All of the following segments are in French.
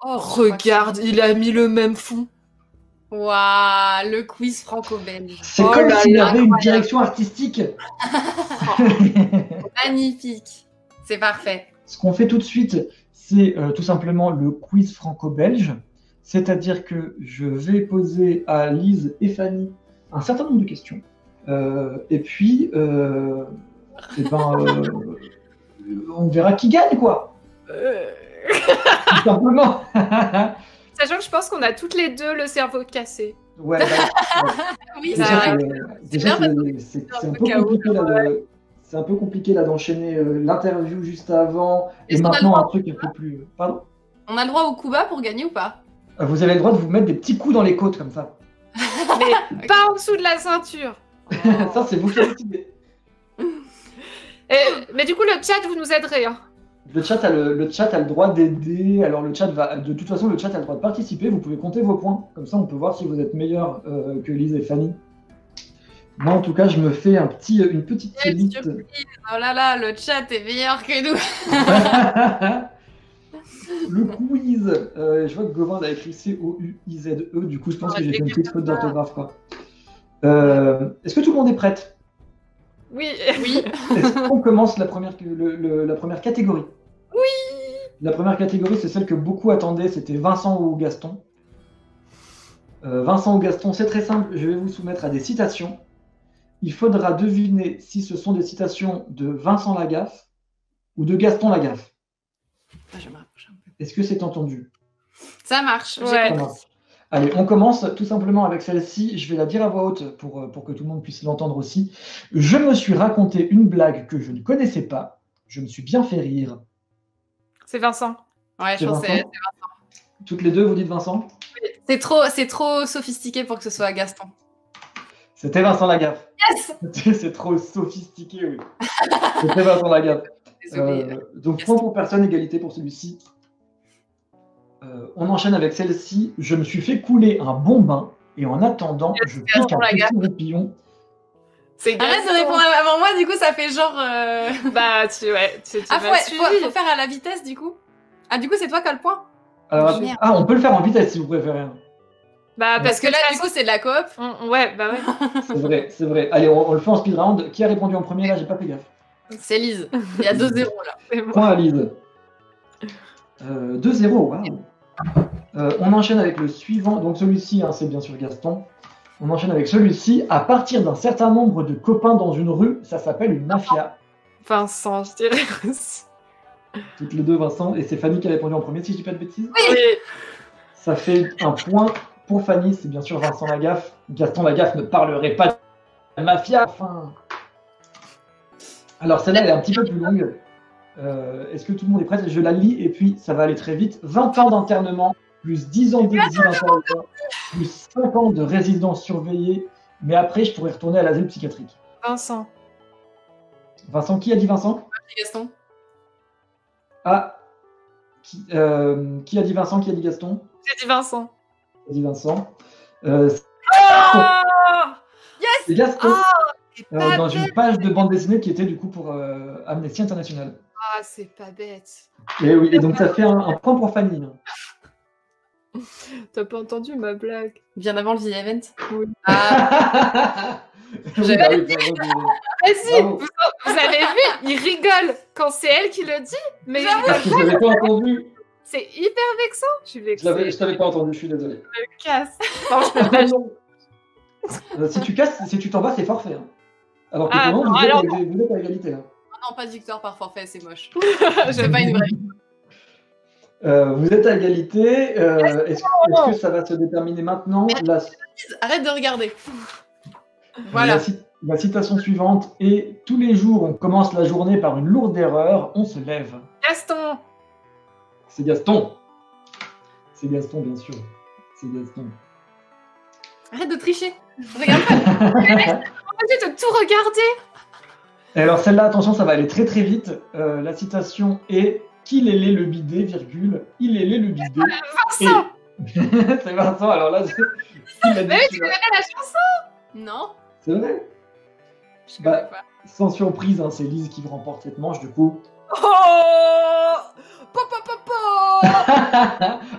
Oh, Regarde, il a mis le même fond. Waouh, le quiz franco-belge. C'est Oh comme là s'il y là, avait une direction artistique. Magnifique. C'est parfait. Ce qu'on fait tout de suite, c'est tout simplement le quiz franco-belge. C'est-à-dire que je vais poser à Lise et Fanny un certain nombre de questions. Et puis, on verra qui gagne, quoi. Tout simplement. Sachant que je pense qu'on a toutes les deux le cerveau cassé. Ouais, ouais. Oui, Déjà, c'est vrai. déjà, bien c'est un un peu peu chaos, compliqué là, c'est un peu compliqué là d'enchaîner l'interview juste avant et Est-ce qu'on a le maintenant droit un truc un peu plus. Pardon? On a le droit au Cuba pour gagner ou pas? Vous avez le droit de vous mettre des petits coups dans les côtes comme ça. Mais pas en dessous de la ceinture. Ça, c'est vous qui avez décidé. Mais du coup, le chat, vous nous aiderez. Hein. Le chat a le droit d'aider. Alors le chat va, de toute façon, le chat a le droit de participer. Vous pouvez compter vos points. Comme ça, on peut voir si vous êtes meilleur que Lise et Fanny. Moi, en tout cas, je me fais une petite Quelle liste. surprise. Oh là là, le chat est meilleur que nous. Le quiz. Je vois que Gauvin a écrit C-O-U-I-Z-E. Du coup, je pense que j'ai fait une petite faute d'orthographe, quoi. Est-ce que tout le monde est prête? Oui. Oui. Est-ce qu'on commence la première catégorie? Oui. La première catégorie, c'est celle que beaucoup attendaient, c'était Vincent ou Gaston. Vincent ou Gaston, c'est très simple, je vais vous soumettre à des citations. Il faudra deviner si ce sont des citations de Vincent Lagaffe ou de Gaston Lagaffe. Je me rapproche un peu. Est-ce que c'est entendu? Ça marche. j'ai Ouais. Ça marche. Allez, on commence tout simplement avec celle-ci. Je vais la dire à voix haute pour que tout le monde puisse l'entendre aussi. Je me suis raconté une blague que je ne connaissais pas. Je me suis bien fait rire. C'est Vincent. Ouais, je C'est pense que Vincent? Toutes les deux, vous dites Vincent? c'est trop sophistiqué pour que ce soit Gaston. C'était Vincent Lagaffe. Yes. C'est trop sophistiqué, oui. C'était Vincent Lagaffe. Désolée. Donc, Gaston. point pour personne, égalité pour celui-ci. On enchaîne avec celle-ci. Je me suis fait couler un bon bain et en attendant, je pique un petit roupillon. C'est Arrête Gaston. de répondre avant moi, du coup, ça fait genre. Bah, tu Ah, m'as suivi. faut faire à la vitesse, du coup. Ah, du coup, c'est toi qui as le point. Alors, Merde. on peut le faire en vitesse si vous préférez. Hein. Bah, Parce que là, du coup, c'est de la coop. Ouais, bah ouais. C'est vrai. Allez, on le fait en speed round. Qui a répondu en premier là? J'ai pas fait gaffe. C'est Lise. Il y a 2-0 là. C'est moi. Point à Lise. 2-0, waouh. On enchaîne avec le suivant. Donc celui-ci, hein, c'est bien sûr Gaston. On enchaîne avec celui-ci. À partir d'un certain nombre de copains dans une rue, ça s'appelle une mafia. Vincent, je dirais aussi. Toutes les deux, Vincent. Et c'est Fanny qui a répondu en premier, si je dis pas de bêtises. Oui. Ça fait un point pour Fanny. C'est bien sûr Vincent Lagaffe. Gaston Lagaffe ne parlerait pas de mafia. Enfin. Alors celle-là, elle est un petit peu plus longue. Est-ce que tout le monde est prêt? Je la lis et puis ça va aller très vite. 20 ans d'internement, plus 10 ans d'exil intérieur, plus 5 ans de résidence surveillée. Mais après, je pourrais retourner à l'asile psychiatrique. Vincent. Vincent, qui a dit Vincent? Gaston. Ah, qui a dit Vincent? Qui a dit Gaston? J'ai dit Vincent. Qui a dit Vincent? Oh C'est Gaston. c'est pas Dans bête. une page de bande dessinée qui était du coup pour Amnesty International. Ah, c'est pas bête. Et oui, et donc ça fait un point pour Fanny. T'as pas entendu ma blague? Bien avant le The Event. Oui. Ah, Oui, bah oui, Mais si, bravo. vous avez vu, il rigole quand c'est elle qui le dit, mais il Parce rigole que je l'avais pas entendu. C'est hyper vexant. Je suis vexée. Je t'avais pas entendu, je suis désolé. Je me casse. Non, je peux pas. Si tu t'en vas, c'est forfait. Hein. Alors que Ah, pour le moment, non, vous alors êtes à égalité. Là. non, pas de victoire par forfait, c'est moche. Je C'est pas une vraie. Vous êtes à égalité. Est-ce que ça va se déterminer maintenant? Arrête de regarder. Voilà. La citation suivante est: tous les jours, on commence la journée par une lourde erreur, on se lève. Gaston. C'est Gaston. C'est Gaston, bien sûr. C'est Gaston. Arrête de tricher. Regarde pas. Arrêtez de tout regarder. Et alors celle-là, attention, ça va aller très très vite. La citation est: qu'il est laid le bidet, virgule, il est laid le bidet. Vincent. C'est Vincent, alors là, il a dit Mais tu celui-là. connais la chanson? Non. C'est vrai. Je connais Bah, sans surprise, hein, c'est Lise qui remporte cette manche, du coup. Oh.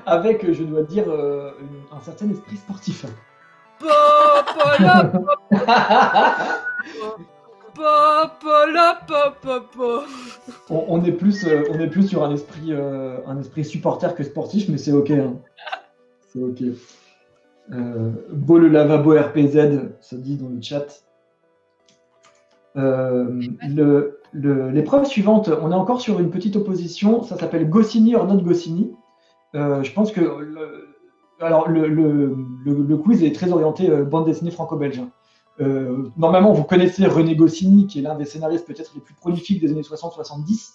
Avec, je dois dire, un certain esprit sportif. On est plus sur un esprit supporter que sportif, mais c'est ok. Hein. C'est ok. Beau le lavabo RPZ, ça dit dans le chat. L'épreuve suivante, on est encore sur une petite opposition. Ça s'appelle Goscinny or not Goscinny. Je pense que le quiz est très orienté bande dessinée franco-belge. Normalement, vous connaissez René Goscinny, qui est l'un des scénaristes peut-être les plus prolifiques des années 60-70,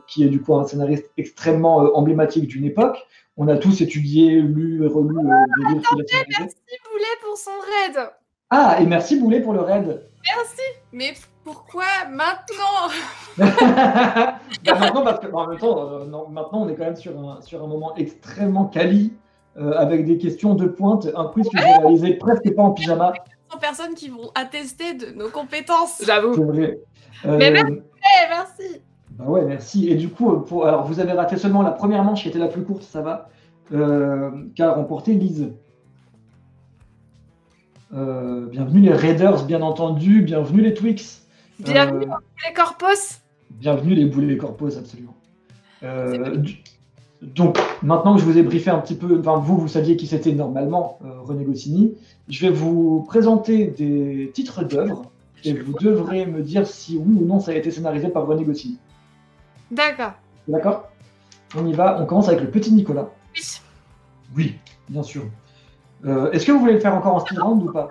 qui est du coup un scénariste extrêmement emblématique d'une époque. On a tous étudié, lu et relu des livres qu'il a scénarisés. Merci Boulet pour son raid. Ah, et merci Boulet pour le raid. Merci. Mais pourquoi maintenant? Maintenant, parce que en même temps, maintenant, on est quand même sur un moment extrêmement quali, avec des questions de pointe, un quiz que j'ai réalisé presque pas en pyjama. 100 personnes qui vont attester de nos compétences. J'avoue. C'est vrai. Mais merci. Bah ouais, merci. Et du coup, alors vous avez raté seulement la première manche qui était la plus courte, ça va, qu'a remporté Lise. Bienvenue les Raiders, bien entendu. Bienvenue les Twix. Bienvenue les Corpos. Bienvenue les boulets corpos, absolument. Donc, maintenant que je vous ai briefé un petit peu, enfin vous saviez qui c'était normalement, René Goscinny, je vais vous présenter des titres d'œuvres et vous devrez me dire si oui ou non ça a été scénarisé par René Goscinny. D'accord. D'accord? On y va, on commence avec le petit Nicolas. Oui. Oui, bien sûr. Est-ce que vous voulez le faire encore en speed round ou pas?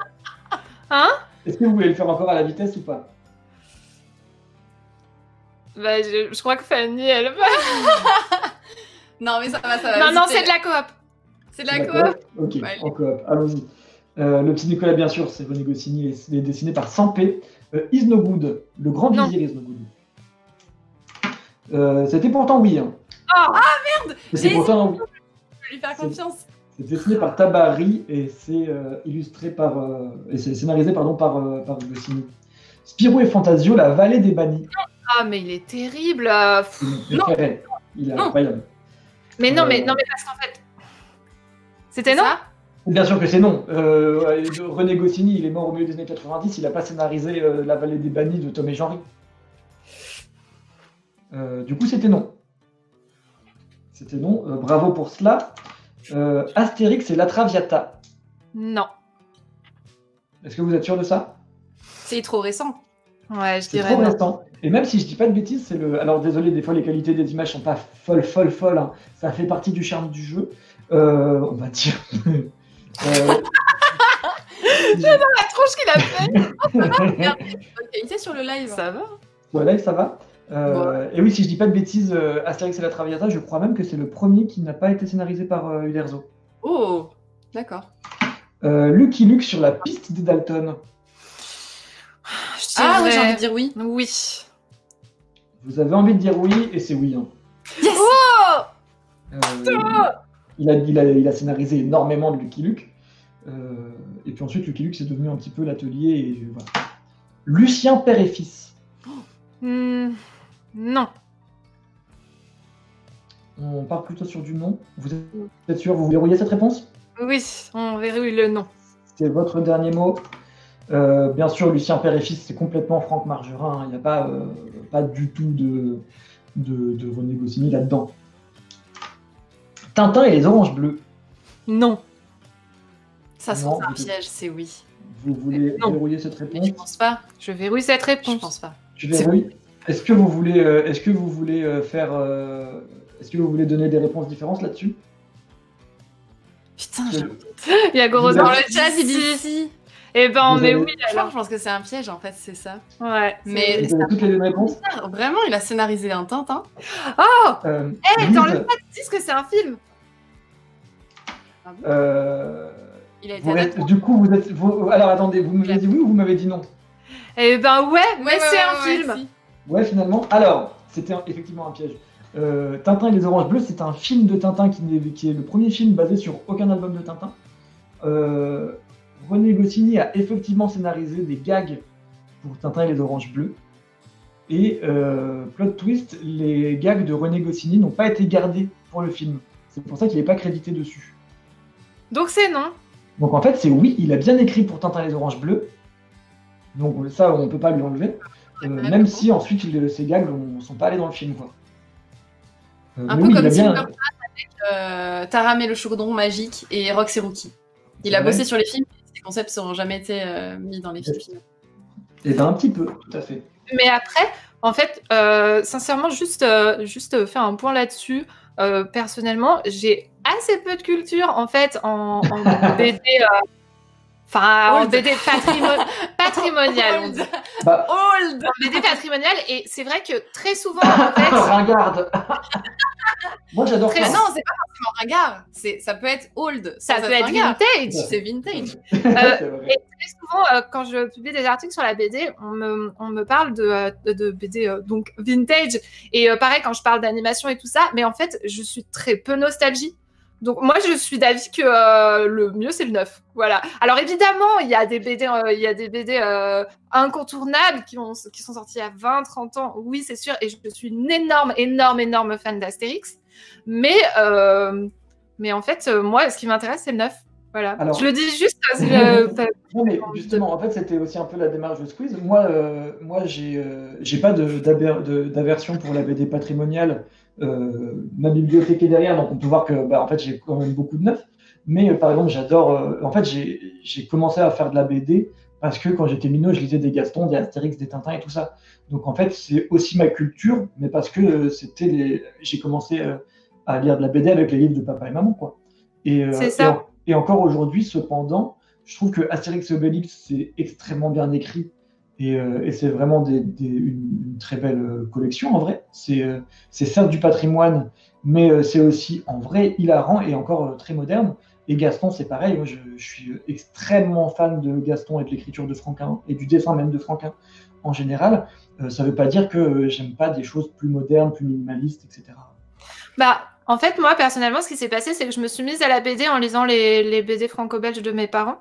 Hein? Est-ce que vous voulez le faire encore à la vitesse ou pas? Bah, je crois que Fanny, elle va. Non, mais ça va. Non, c'est de la coop. C'est de la coop. Ok, Bah, en coop, allons-y. Le petit Nicolas, bien sûr, c'est René Goscinny, il est dessiné par Sampé. Is No Good, le grand vizir Is No Good. C'était pourtant oui. Hein. Oh, merde. C'est pourtant oui. Je vais lui faire confiance. C'est dessiné par Tabary et c'est illustré par et c'est scénarisé par Goscinny. Spirou et Fantasio, la vallée des bannis. Ah, mais il est terrible. Il est incroyable. Mais non, mais parce qu'en fait, c'était non. Bien sûr que c'est non. René Goscinny, il est mort au milieu des années 90. Il n'a pas scénarisé la vallée des bannis de Tom et Jean-Ry. Du coup, c'était non. C'était non. Bravo pour cela. Astérix et la Traviata. Non. Est-ce que vous êtes sûr de ça? C'est trop récent. Ouais, je C'est dirais trop non. récent. Et même si je dis pas de bêtises, c'est le. Alors désolé, des fois les qualités des images sont pas folles. Hein. Ça fait partie du charme du jeu. On va dire. J'adore la tronche qu'il a fait. Bonne qualité sur le live. Ça va. Voilà, ça va. Et oui, si je dis pas de bêtises, Astérix et la Traviata, je crois même que c'est le premier qui n'a pas été scénarisé par Uderzo. Oh, d'accord. Lucky Luke sur la piste des Dalton. Ah ouais, j'ai envie de dire oui. Oui. Vous avez envie de dire oui, et c'est oui. Hein. Yes. Il a scénarisé énormément de Lucky Luke. Et puis ensuite, Lucky Luke, c'est devenu un petit peu l'atelier. Et voilà. Lucien, père et fils. Non. On part plutôt sur du non. Vous êtes sûr? Vous verrouillez cette réponse? Oui, on verrouille le non. C'est votre dernier mot. Bien sûr, Lucien, père et fils, c'est complètement Franck Margerin. Il n'y a pas du tout de René Goscinny là-dedans. Tintin et les oranges bleues. Non. Ça sent Non, un piège, c'est oui. Vous voulez Non. verrouiller cette réponse? Je pense pas. Je verrouille cette Je réponse. pense pas. Je verrouille. Est-ce que vous voulez donner des réponses différentes là-dessus? Putain, Il y a Goro Vous dans dans avez- le chat, il dit si. Eh ben, Vous mais avez- oui, Je alors. pense que c'est un piège en fait, c'est ça. Ouais. Mais Vous avez toutes les bonnes réponses? vraiment, il a scénarisé un Tintin. Oh, Lise, dans le chat, ils disent que c'est un film. Il a été adapté. du coup, alors attendez, vous m'avez dit oui ou vous m'avez dit non? Eh ben, ouais, mais Ouais, c'est ouais, un ouais, film. si. Ouais, finalement. Alors, c'était effectivement un piège. Tintin et les Oranges Bleues, c'est un film de Tintin qui est le premier film basé sur aucun album de Tintin. René Goscinny a effectivement scénarisé des gags pour Tintin et les Oranges Bleues. Et plot twist, les gags de René Goscinny n'ont pas été gardés pour le film. C'est pour ça qu'il n'est pas crédité dessus. Donc c'est non. Donc en fait, c'est oui, il a bien écrit pour Tintin les Oranges Bleues. Donc ça, on ne peut pas lui enlever. Même si ensuite, ces gags ne sont pas allés dans le film, quoi. Un mais peu oui, comme il a Tim bien... Burton avec Taram et le chaudron magique et Rox et Rookie. Il a Ouais. bossé sur les films, ces concepts n'auront jamais été mis dans les films. Eh ben, un petit peu, tout à fait. Mais après, en fait, sincèrement, juste faire un point là-dessus. Personnellement, j'ai assez peu de culture en fait en BD. Enfin, en BD patrimonial, on dit. Bah, Old. En BD patrimonial, et c'est vrai que très souvent, en fait, ringarde. Moi, j'adore Ah ça. non, c'est pas forcément ringard. Ça peut être old. ça sans peut être ringard. vintage. C'est vintage. C'est vrai. Et très souvent, quand je publie des articles sur la BD, on me parle de BD donc vintage. Et pareil, quand je parle d'animation et tout ça, mais en fait, je suis très peu nostalgie. Donc moi, je suis d'avis que le mieux, c'est le neuf. Voilà. Alors évidemment, il y a des BD, incontournables qui sont sortis à 20, 30 ans. Oui, c'est sûr. Et je suis une énorme fan d'Astérix. Mais en fait, moi, ce qui m'intéresse, c'est le neuf. Voilà. Alors- Je le dis juste. Non, mais justement, en fait, c'était aussi un peu la démarche de Squeeze. Moi, j'ai pas d'aversion pour la BD patrimoniale. Ma bibliothèque est derrière, donc on peut voir que, en fait, j'ai quand même beaucoup de neuf. Mais par exemple, j'adore. En fait, j'ai commencé à faire de la BD parce que quand j'étais minot, je lisais des Gaston, des Astérix, des Tintins et tout ça. Donc en fait, c'est aussi ma culture, mais parce que j'ai commencé à lire de la BD avec les livres de papa et maman, quoi. C'est ça. Et encore aujourd'hui, cependant, je trouve que Astérix et Obélix, c'est extrêmement bien écrit. Et c'est vraiment une très belle collection, en vrai. C'est certes du patrimoine, mais c'est aussi, en vrai, hilarant et encore très moderne. Et Gaston, c'est pareil. Moi, je suis extrêmement fan de Gaston et de l'écriture de Franquin, et du dessin même de Franquin en général. Ça ne veut pas dire que j'aime pas des choses plus modernes, plus minimalistes, etc. En fait, moi, personnellement, ce qui s'est passé, c'est que je me suis mise à la BD en lisant les BD franco-belges de mes parents,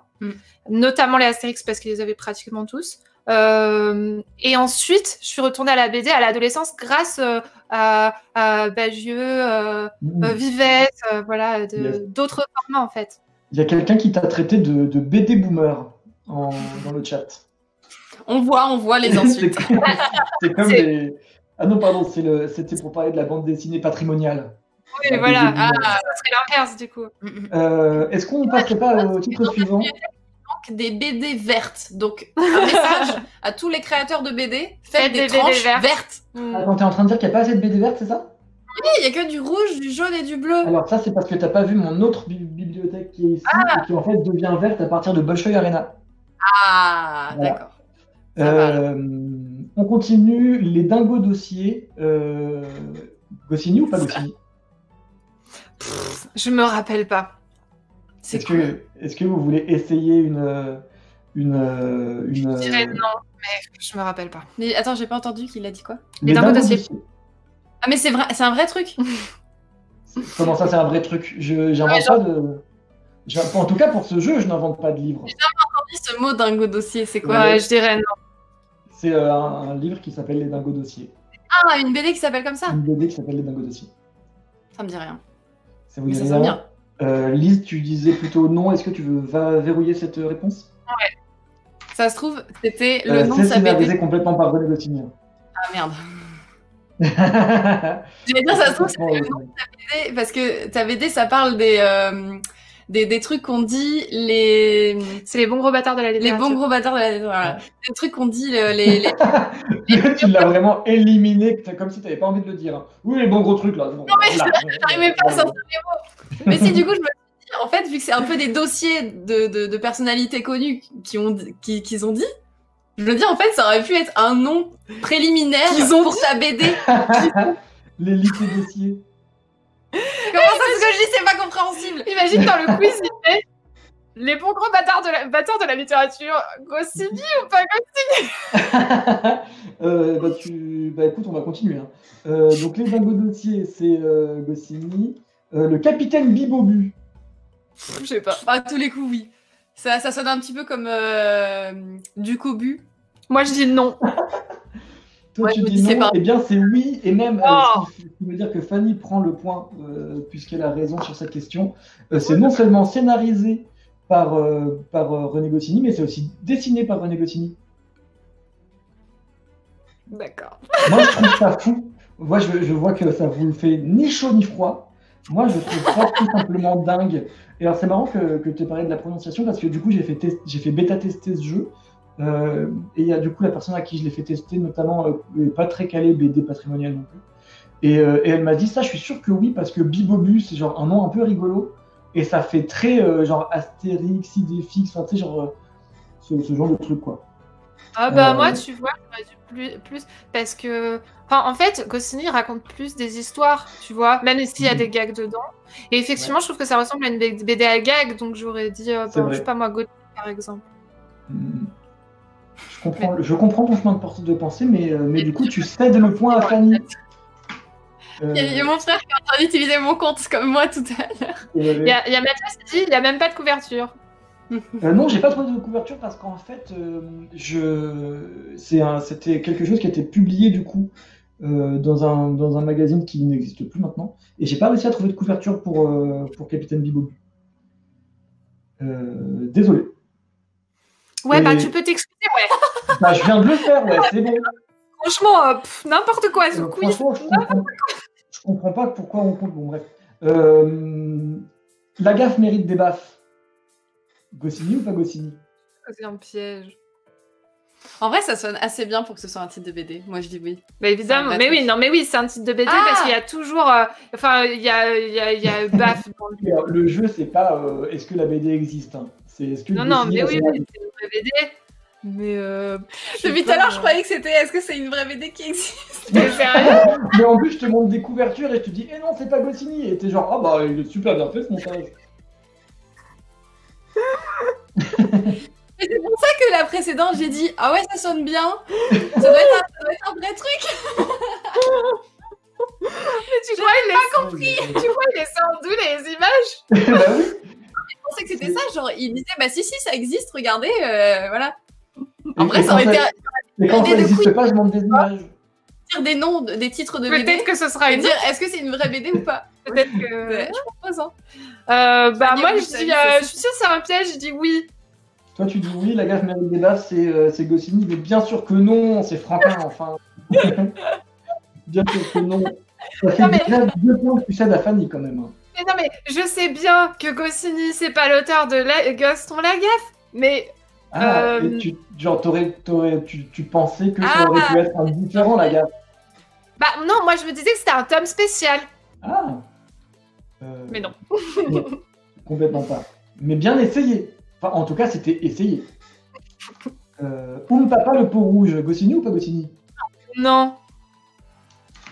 notamment les Astérix, parce qu'ils les avaient pratiquement tous. Et ensuite, je suis retournée à la BD à l'adolescence grâce à Bagieux, Vivette, voilà, Yes. d'autres formats, en fait. Il y a quelqu'un qui t'a traité de BD boomer dans le chat. On voit les insultes. C'est comme les... Ah non, pardon, c'était pour parler de la bande dessinée patrimoniale. Oui, La voilà. BD boomer. Ça serait l'inverse, du coup. Est-ce qu'on passerait pas au titre suivant? Des BD vertes. Donc, un message à tous les créateurs de BD, faites des BD tranches vertes. vertes. Attends, t'es en train de dire qu'il n'y a pas assez de BD verte, c'est ça? Oui, il n'y a que du rouge, du jaune et du bleu. Alors ça, c'est parce que t'as pas vu mon autre bibliothèque qui est ici et qui en fait devient verte à partir de Bolshoi Arena. Ah, Voilà. d'accord. Ça va, On continue les dingos dossiers. Goscinny ou pas Goscinny? Je me rappelle pas. C'est Est-ce que vous voulez essayer une Je dirais non, mais je me rappelle pas. Mais attends, j'ai pas entendu qu'il a dit quoi? Les dingos dossiers. Ah, mais c'est vrai, c'est un vrai truc. Comment ça, c'est un vrai truc? J'invente pas de... En tout cas, pour ce jeu, je n'invente pas de livre. Ce mot dingo dossier, c'est quoi? Ouais, je dirais non. C'est un livre qui s'appelle Les Dingos Dossiers. Ah, une BD qui s'appelle comme ça? Une BD qui s'appelle Les Dingos Dossiers. Ça me dit rien. Ça vous Mais dit ça rien? sonne bien. Lise, tu disais plutôt non. Est-ce que tu vas verrouiller cette réponse? Ça se trouve, c'était le nom de C'est sa BD. scénarisé complètement par René Goscinny. Ah merde. C'est J'allais dire, ça se trouve, c'était le nom de ta BD, parce que ta BD, ça parle des trucs qu'on dit, C'est les bons gros bâtards de la les littérature. bons gros bâtards de la voilà. Ouais. Des trucs qu'on dit, Tu l'as vraiment éliminé, comme si tu n'avais pas envie de le dire. hein. Oui, les bons gros trucs là. Bon, Non, mais j'arrivais pas à sortir les mots. Mais si, du coup, je me suis dit, en fait, vu que c'est un peu des dossiers de personnalités connues qu'ils ont dit, je me dis, en fait, ça aurait pu être un nom préliminaire pour ta BD. Les lycées dossiers. Comment ça, ce que je dis, c'est pas compréhensible. Imagine dans le quiz, il fait les bons gros bâtards de la littérature. Goscinny ou pas Goscinny? Écoute, on va continuer. hein. Donc les dingos dossiers, c'est Goscinny. Le capitaine Bibobu. Je sais pas. À tous les coups, oui. Ça sonne un petit peu comme du cobu. Moi, je dis non. Toi, Ouais, tu je me dis dis, c'est non, pas- eh bien c'est oui, et même Oh. ce qui veut dire que Fanny prend le point, puisqu'elle a raison sur cette question. C'est non seulement scénarisé par René Goscinny, mais c'est aussi dessiné par René Goscinny. D'accord. Moi, je trouve ça fou. Moi, je vois que ça vous fait ni chaud ni froid. Moi, je trouve ça tout simplement dingue. Et alors, c'est marrant que tu aies parlé de la prononciation parce que du coup, j'ai fait bêta-tester ce jeu. Et il y a du coup la personne à qui je l'ai fait tester, notamment, pas très calée BD patrimonial non plus. Et elle m'a dit ça, je suis sûr que oui, parce que Bibobu, c'est genre un nom un peu rigolo. Et ça fait très genre Astérix, Idéfix, enfin, tu sais, genre ce genre de truc, quoi. Ah bah moi, tu vois, j'aurais dû plus parce que, enfin, en fait, Goscinny raconte plus des histoires, tu vois, même s'il y a des gags dedans. Et effectivement, je trouve que ça ressemble à une BD à gags, donc j'aurais dit, C'est je vrai. sais pas moi, Gauthier par exemple. Je comprends ton chemin de pensée, mais du coup, tu cèdes le point à Fanny. Il y a mon frère qui est en train d'utiliser mon compte comme moi tout à l'heure. Il y a Mathias qui dit, il n'y a même pas de couverture. Non, j'ai pas trouvé de couverture parce qu'en fait, c'était quelque chose qui a été publié du coup dans un magazine qui n'existe plus maintenant. Et j'ai pas réussi à trouver de couverture pour Capitaine Bibobu. Désolé. Ouais, Et- bah tu peux t'excuser, ouais. Bah, je viens de le faire, ouais, c'est bon. Franchement, n'importe quoi, ce quiz. Franchement, je comprends pas pourquoi on compte. Bon, bref. La gaffe mérite des baffes. Goscinny ou pas Goscinny? C'est un piège. En vrai, ça sonne assez bien pour que ce soit un titre de BD. Moi, je dis oui. Bah évidemment, C'est un mais vrai oui, truc. non, mais oui, c'est un titre de BD parce qu'il y a toujours, enfin, il y a BAF dans le. Alors, le jeu, c'est pas est-ce que la BD existe, hein. C'est est-ce que Non, non, Goscinny mais a oui, son- oui, c'est une vraie BD. Mais Depuis tout à l'heure, je croyais que c'était est-ce que c'est une vraie BD qui existe? Mais sérieux? Mais en plus, je te montre des couvertures et je te dis, eh non, c'est pas Goscinny. Et t'es genre, ah bah, il est super bien fait ce montage. Mais c'est pour ça que la précédente, j'ai dit ah ouais, ça sonne bien. Ça doit être un vrai truc. Mais tu vois, il est compris. tu vois, il est sans d'où les images. Bah oui. Je pensais que c'était ça. Genre, il disait bah si, ça existe, regardez, voilà. Et- En vrai, et ça aurait quand été Et quand idée ça de n'existe quiz. pas, je montre des images. dire des noms, des titres de BD. Peut-être que ce sera Et une dire est-ce que c'est une vraie BD ou pas? Peut-être que. Ouais, je propose. Hein. Bah Fanny, moi, oui, je ça dis, dit, c'est je suis sûre que c'est un piège. Je dis oui. Toi, tu dis oui, la gaffe mérite des baffes, c'est Goscinny. Mais bien sûr que non, c'est Franquin, enfin. Bien sûr que non. Ça fait Non, mais- déjà 2 points que tu cèdes à Fanny quand même. Mais non, mais je sais bien que Goscinny, c'est pas l'auteur de Gaston Lagaffe, mais Ah, et genre, tu pensais que ça aurait pu être un différent, la gaffe. bah non, moi je me disais que c'était un tome spécial. Ah. Mais non. Non, complètement pas. Mais bien essayé. Enfin, en tout cas, c'était essayé. Papa le pot rouge, Goscinny ou pas Goscinny? Non.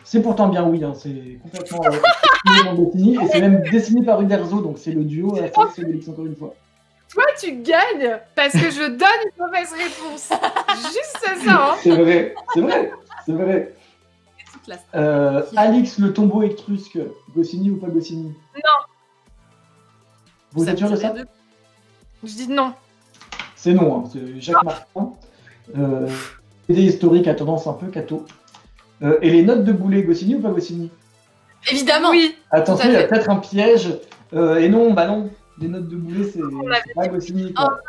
C'est pourtant bien oui, hein, c'est complètement Goscinny et c'est même dessiné par Uderzo, donc c'est le duo Astérix et Obélix encore une fois. Toi, tu gagnes parce que je donne une mauvaise réponse. Juste ça, hein. C'est vrai, c'est vrai, c'est vrai. Toute la Alix le tombeau étrusque, Goscinny ou pas Goscinny? Non. Vous êtes sûr de ça? Je dis non. C'est non, hein, c'est Jacques Martin. BD historique à tendance un peu catho. Et les notes de boulet, Goscinny ou pas Goscinny? Évidemment. Oui. Attention, Tout à il y a fait. peut-être un piège. Et non, bah non. Les notes de boulet, c'est pas Goscinny. Quoi.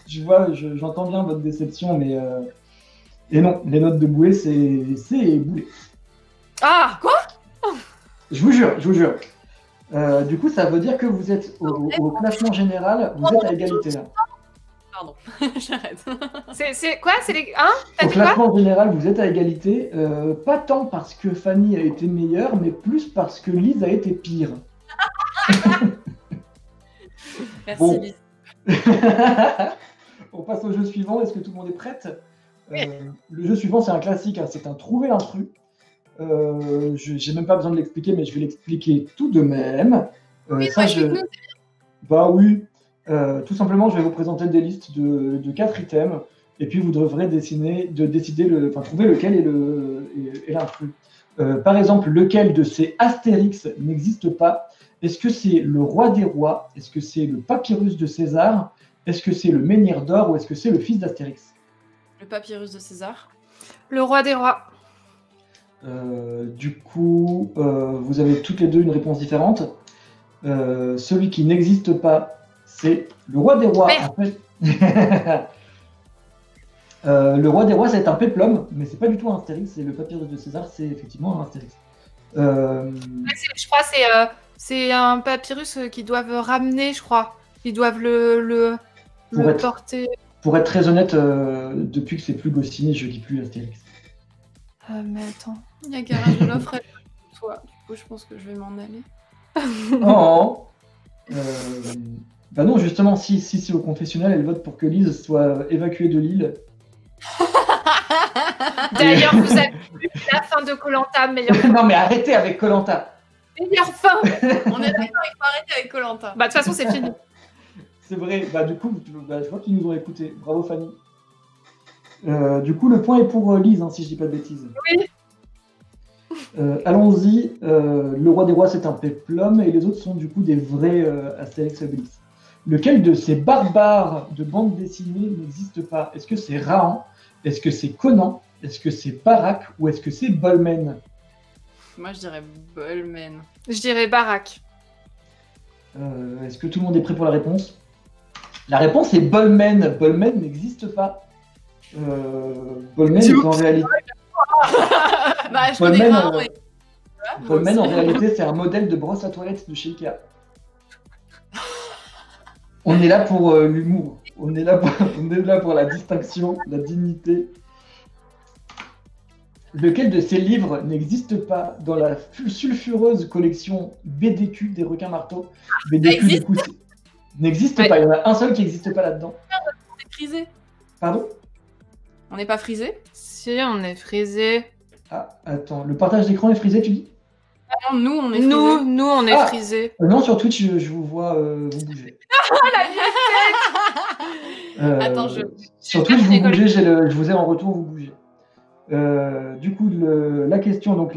Je vois, j'entends bien votre déception, mais. Et non, les notes de boulet, c'est boulet. Ah, quoi? Je vous jure, je vous jure. Du coup, ça veut dire que vous êtes au classement général, vous êtes à égalité là. Pardon, j'arrête. C'est quoi? C'est les. Hein? T'as Au dit quoi? classement général, vous êtes à égalité, pas tant parce que Fanny a été meilleure, mais plus parce que Lise a été pire. Merci, Bon. Lise. On passe au jeu suivant, est-ce que tout le monde est prête? Le jeu suivant, c'est un classique, hein, c'est un trouver l'intrus. J'ai même pas besoin de l'expliquer, mais je vais l'expliquer tout de même. Oui, ça, explique-nous. Bah oui. Tout simplement, je vais vous présenter des listes de 4 items, et puis vous devrez trouver lequel est l'intrus. Par exemple, lequel de ces Astérix n'existe pas? Est-ce que c'est le roi des rois? Est-ce que c'est le papyrus de César? Est-ce que c'est le menhir d'or? Ou est-ce que c'est le fils d'Astérix? Le papyrus de César. Le roi des rois. Du coup, vous avez toutes les deux une réponse différente. Celui qui n'existe pas, c'est le roi des rois. Merde. En fait. Le roi des rois, c'est un péplum, mais c'est pas du tout un astérix. C'est le papyrus de César, c'est effectivement un astérix. Je crois que c'est un papyrus qu'ils doivent ramener, je crois. Ils doivent le porter. Pour être très honnête, depuis que c'est plus Goscinny, je lis plus Astérix. Mais attends. Il y a Garage de l'offre toi. Du coup, je pense que je vais m'en aller. Oh Bah non, justement, si c'est au confessionnal, elle vote pour que Lise soit évacuée de l'île. D'ailleurs, vous avez vu la fin de Koh-Lanta, meilleure fin. Non mais arrêtez avec Koh-Lanta. Meilleure fin. On est d'accord, il faut arrêter avec Koh-Lanta. Bah de toute façon, c'est fini. C'est vrai, bah du coup, je vois qu'ils nous ont écoutés. Bravo Fanny. Du coup, le point est pour Lise, hein, si je dis pas de bêtises. Oui. Allons-y. Le roi des rois, c'est un péplum, et les autres sont du coup des vrais Astérix et Obélix. Lequel de ces barbares de bande dessinée n'existe pas? Est-ce que c'est Rahan? Est-ce que c'est Conan? Est-ce que c'est Barak? Ou est-ce que c'est Bolmen? Moi, je dirais Bolmen. Je dirais Barak. Est-ce que tout le monde est prêt pour la réponse? La réponse est Bolmen. Bolmen n'existe pas. Bolmen est en réalité... Bah, je connais Bolmen, Rahan, mais... Bolmen, en réalité, c'est un modèle de brosse à toilette de chez Ikea. On est là pour l'humour. On est là pour la distinction, la dignité. Lequel de ces livres n'existe pas dans la sulfureuse collection BDQ des requins marteaux? BDQ, du coup, n'existe pas. Il y en a un seul qui n'existe pas là-dedans. On est frisé. Pardon? On n'est pas frisé? Si, on est frisé. Ah, attends. Le partage d'écran est frisé, tu dis? Non, nous, on est frisé. Nous, on est frisé. Non, sur Twitch, je vous vois vous bouger. Attends, sur Twitch, vous bougez, je vous ai en retour, vous bougez. Du coup, la question, donc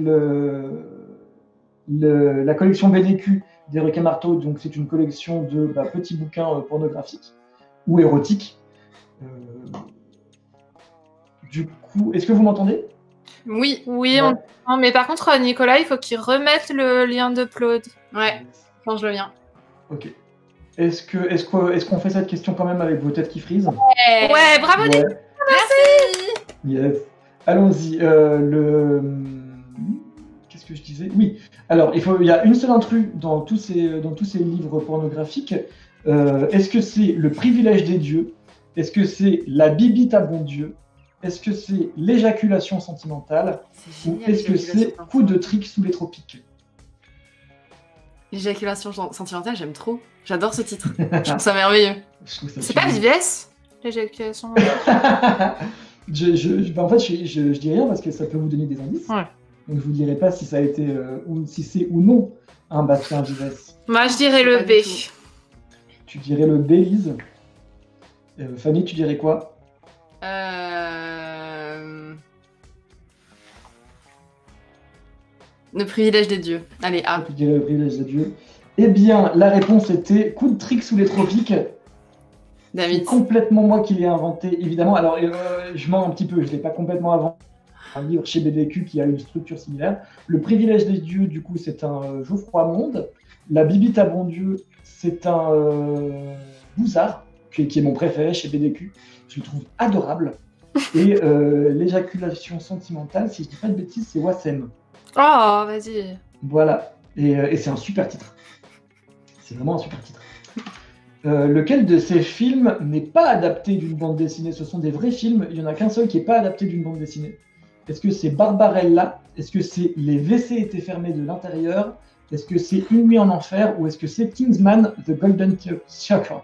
la collection BDQ des requins marteaux, donc c'est une collection de petits bouquins pornographiques ou érotiques. Du coup, est-ce que vous m'entendez? Oui. Oui, Ouais. non, mais par contre, Nicolas, il faut qu'il remette le lien d'upload. Ouais, quand je le viens. Ok. Est-ce qu'on fait cette question quand même avec vos têtes qui frisent? Ouais, bravo, Ouais. Nicolas. Merci. Yes. Allons-y. Qu'est-ce que je disais? Oui. Alors, il y a une seule intrus dans tous ces livres pornographiques. Est-ce que c'est le privilège des dieux? Est-ce que c'est la bibite à bon Dieu? Est-ce que c'est l'éjaculation sentimentale? C'est Ou génial. est-ce que c'est coup de trick sous les tropiques? L'éjaculation sentimentale, j'aime trop. J'adore ce titre. Je trouve ça merveilleux. Je trouve ça C'est pas sublime. Vives, l'éjaculation. En fait, je dis rien parce que ça peut vous donner des indices. Ouais. Donc, je vous dirai pas si ça a été ou si c'est ou non un Bastien Vives. Moi, je dirais C'est le pas B. du tout. Tu dirais le Belize. Fanny, tu dirais quoi? Le privilège des dieux. Allez, A. Tu dirais le privilège de Dieu. Eh bien, la réponse était coup de trick sous les tropiques. C'est David. complètement moi qui l'ai inventé, évidemment. Alors, je mens un petit peu, je ne l'ai pas complètement inventé. Un livre chez BDQ qui a une structure similaire. Le privilège des dieux, du coup, c'est un Geoffroy Monde. La bibite à bon Dieu, c'est un Bouzard, qui est mon préféré chez BDQ. Je le trouve adorable. Et l'éjaculation sentimentale, si je dis pas de bêtises, c'est Wassem. Oh, vas-y. Voilà. Et c'est un super titre. C'est vraiment un super titre. Lequel de ces films n'est pas adapté d'une bande dessinée? Ce sont des vrais films. Il n'y en a qu'un seul qui n'est pas adapté d'une bande dessinée. Est-ce que c'est Barbarella? Est-ce que c'est Les WC étaient fermés de l'intérieur? Est-ce que c'est Une nuit en enfer? Ou est-ce que c'est Kingsman The Golden Circle?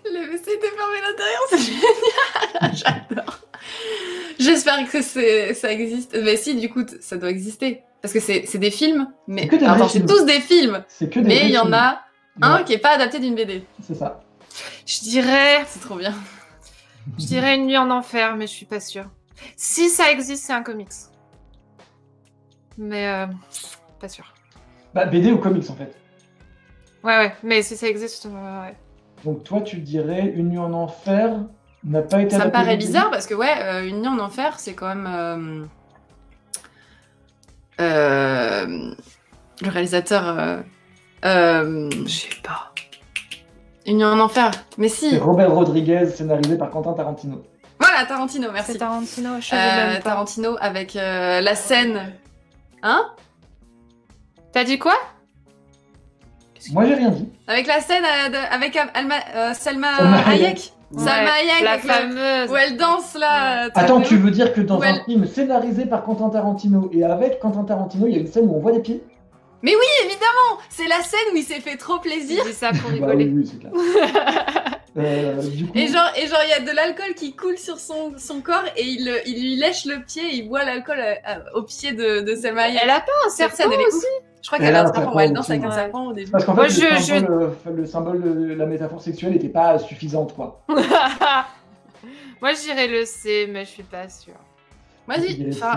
Le WC était fermé à l'intérieur, c'est génial. J'adore. J'espère que ça existe. Mais si, du coup, ça doit exister. Parce que c'est des films. Mais C'est que des attends, vrais c'est films. tous des films. C'est que des Mais vrais il y en films. a un Ouais, qui est pas adapté d'une BD. c'est ça. Je dirais C'est trop bien. Une nuit en enfer, mais je suis pas sûre. Si ça existe, c'est un comics. Mais pas sûr. Bah, BD ou comics en fait. Ouais, mais si ça existe, ouais. Donc toi, tu dirais Une nuit en enfer. n'a pas été Ça me adapté paraît depuis. bizarre parce que, ouais, Une nuit en enfer, c'est quand même. Le réalisateur. Je sais pas. Une nuit en enfer. Mais si. C'est Robert Rodriguez, scénarisé par Quentin Tarantino. Voilà, Tarantino, merci. C'est Tarantino, je savais même pas. Tarantino avec la scène. Hein? T'as dit quoi? Moi, j'ai rien dit. Avec la scène avec Selma Salma Hayek. Ouais, Salma Hayek, la avec fameuse. où elle danse là. Attends, tu veux dire que dans Ouais. un film scénarisé par Quentin Tarantino et avec Quentin Tarantino, il y a une scène où on voit les pieds? Mais oui, évidemment. C'est la scène où il s'est fait trop plaisir. Je dis ça pour Bah rigoler. oui, c'est clair. Du coup, Et genre, il y a de l'alcool qui coule sur son corps et il lui lèche le pied et il boit l'alcool au pied de Selma Hayek. Elle a pas un Cette serpent scène, elle est aussi? ouf. Je crois Elle qu'elle a a un un serpent, serpent elle danse avec aussi, un ouais. serpent au début. parce qu'en Moi, fait, le symbole de la métaphore sexuelle n'était pas suffisante, quoi. Moi, je dirais le C, mais je suis pas sûre. Moi,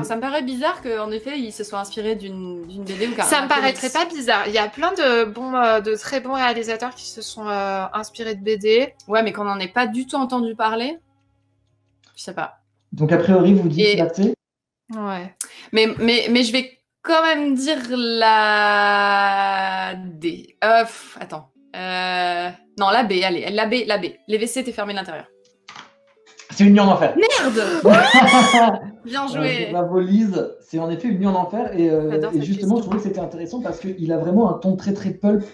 ça me paraît bizarre qu'en effet, il se soit inspiré d'une BD ou carrément. Ça me paraîtrait pas bizarre. Il y a plein de très bons réalisateurs qui se sont inspirés de BD. Ouais, mais qu'on n'en ait pas du tout entendu parler. Je sais pas. Donc, a priori, vous dites Et- la C. Ouais. Mais je vais quand même dire la D. Attends. Non, la B, allez. La B. Les WC étaient fermés de l'intérieur. C'est Une nuit en enfer. Bien joué. Bravo Lise, c'est en effet Une nuit en enfer J'adore et cette justement question. je trouvais que c'était intéressant parce qu'il a vraiment un ton très très pulp.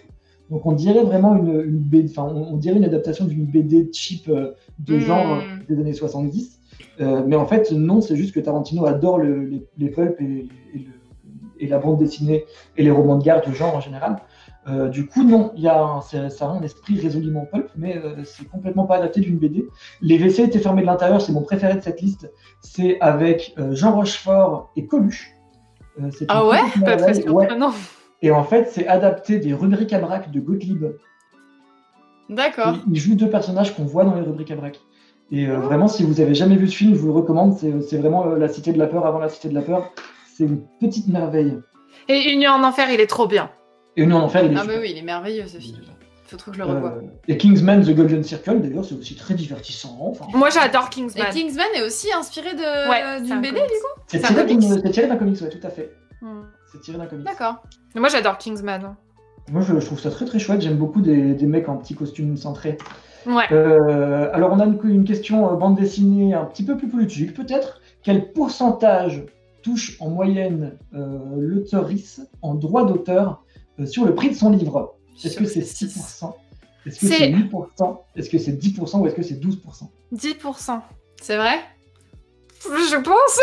Donc on dirait vraiment une BD, enfin on dirait une adaptation d'une BD cheap de genre des années 70. Mais en fait non, c'est juste que Tarantino adore les pulps et la bande dessinée et les romans de gare de genre en général. Du coup, non, ça a un esprit résolument pulp, mais c'est complètement pas adapté d'une BD. Les WC étaient fermés de l'intérieur, c'est mon préféré de cette liste. C'est avec Jean Rochefort et Coluche. C'est Ah une ouais petite Pas très merveille, ouais. surprenant. Et en fait, c'est adapté des rubriques à braque de Gottlieb. D'accord. Il joue deux personnages qu'on voit dans les rubriques à braque. Et vraiment, si vous avez jamais vu ce film, je vous le recommande. C'est vraiment La Cité de la Peur avant La Cité de la Peur. C'est une petite merveille. Et Une nuit en enfer, il est trop bien. Et Une nuit en enfer, il est Ah, super. bah oui, il est merveilleux ce film. Faut trop que je le revoie. Et Kingsman The Golden Circle, d'ailleurs, c'est aussi très divertissant. Enfin, Moi, j'adore Et Kingsman. Kingsman est aussi inspiré Ouais, c'est d'une un BD, comics. du coup. c'est c'est un comics tiré d'un comics, ouais, tout à fait. Hmm. C'est tiré d'un comics. D'accord. Moi, j'adore Kingsman. Moi, je trouve ça très très chouette. J'aime beaucoup des mecs en petits costumes cintrés. Ouais. Alors, on a une question bande dessinée un petit peu plus politique, peut-être. Quel pourcentage touche en moyenne l'auteurice en droit d'auteur sur le prix de son livre? Est-ce que c'est 6%? Est-ce que c'est 8%? Est-ce que c'est 10% ou est-ce que c'est 12%? 10%. C'est vrai? Je pense.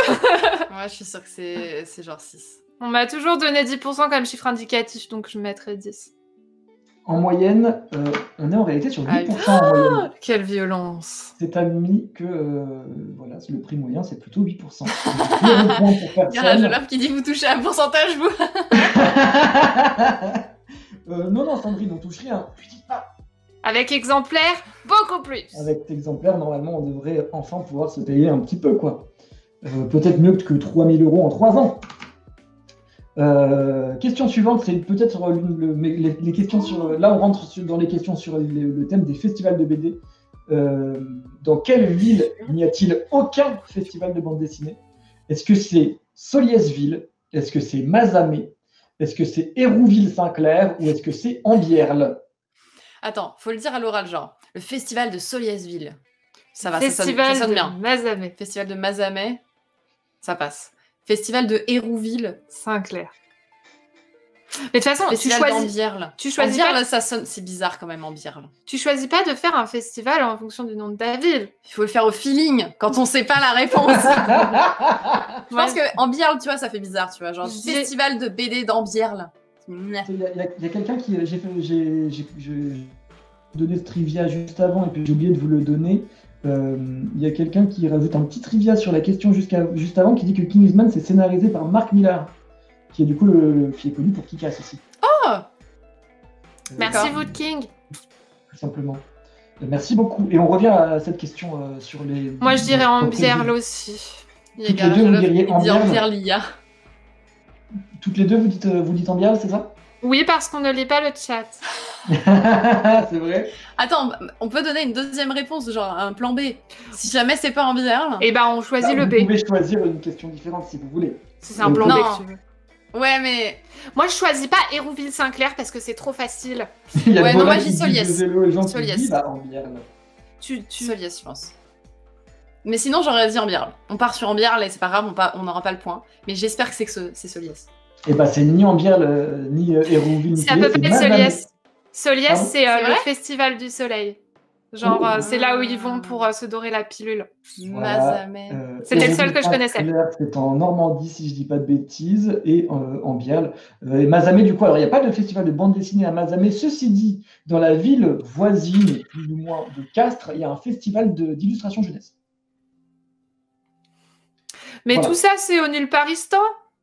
Ouais, je suis sûre que c'est genre 6. On m'a toujours donné 10% comme chiffre indicatif, donc je mettrais 10. En moyenne, on est en réalité sur 8% Ah, en moyenne. Quelle violence. C'est admis que voilà, le prix moyen, c'est plutôt 8%. Donc, 0 point pour Garage personne. de l'offre qui dit vous touchez un pourcentage, vous. Non, Sandrine, on touche rien. Je dis pas. Avec exemplaire, beaucoup plus. Avec cet exemplaire, normalement, on devrait enfin pouvoir se payer un petit peu, quoi. Peut-être mieux que 3000 € en 3 ans. Question suivante, c'est peut-être sur les questions sur... Là, on rentre dans les questions sur le thème des festivals de BD. Dans quelle ville n'y a-t-il aucun festival de bande dessinée? Est-ce que c'est Soliesville? Est-ce que c'est Mazamet? Est-ce que c'est Hérouville-Saint-Clair? Ou est-ce que c'est Ambierle? Attends, faut le dire à l'oral, genre. Le festival de Soliesville. Ça va, ça Festival sonne de bien. Mazamet. Festival de Mazamet, ça passe. Festival de Hérouville. Saint-Clair. Mais de toute façon, Festival d'Ambierle. tu choisis Ambierle, pas- ça sonne, c'est bizarre quand même, Ambierle. tu choisis pas de faire un festival en fonction du nom de ta ville. Il faut le faire au feeling, quand on sait pas la réponse. Je pense que Ambierle, tu vois, ça fait bizarre, tu vois. Genre, Je dis- festival de BD d'Ambierle. Il y a quelqu'un qui... J'ai donné ce trivia juste avant et puis j'ai oublié de vous le donner. Il y a quelqu'un qui rajoute un petit trivia sur la question juste avant qui dit que Kingsman c'est scénarisé par Mark Millar, qui est du coup qui est connu pour Kick-Ass aussi. Oh Merci D'accord. Wood King. Tout simplement. Merci beaucoup. Et on revient à cette question sur les... Moi, je dirais Ambierle. Ambierle aussi. Il y a Toutes les Garage deux, de vous l'offre diriez qui dit Ambierle Ambierle, l'IA. Toutes les deux, vous dites Ambierle, c'est ça? Oui, parce qu'on ne lit pas le chat. C'est vrai. Attends, on peut donner une deuxième réponse, genre un plan B. Si jamais c'est pas Ambierle. Et ben, on choisit le Vous B. pouvez choisir une question différente si vous voulez. Si c'est un plan B Non. que tu veux. Ouais, mais. Moi, je choisis pas Hérouville-Saint-Clair parce que c'est trop facile. Il y a Ouais, Bolan non, moi, qui j'y dit Soliès. Zélo et Jean qui Soliès. dit Ambierle. Soliès, je pense. Mais sinon, j'aurais dit Ambierle. On part sur Ambierle et c'est pas grave, on n'aura pas le point. Mais j'espère que c'est Soliès. Et bah c'est ni Ambierle ni Hérouville. ni Ça peut c'est pas être Mazamet. Soliès. Soliès, Pardon c'est C'est le vrai Festival du Soleil. Genre, Oh. c'est là où ils vont pour se dorer la pilule. Voilà. Mazamet. C'était le seul que je connaissais. Hérouville-Saint-Clair, c'est en Normandie, si je dis pas de bêtises, et Ambierle. Et Mazamet, du coup, alors il n'y a pas de festival de bande dessinée à Mazamet. Ceci dit, dans la ville voisine, plus ou moins de Castres, il y a un festival d'illustration jeunesse. Mais Voilà. tout ça, c'est au Nulparistan.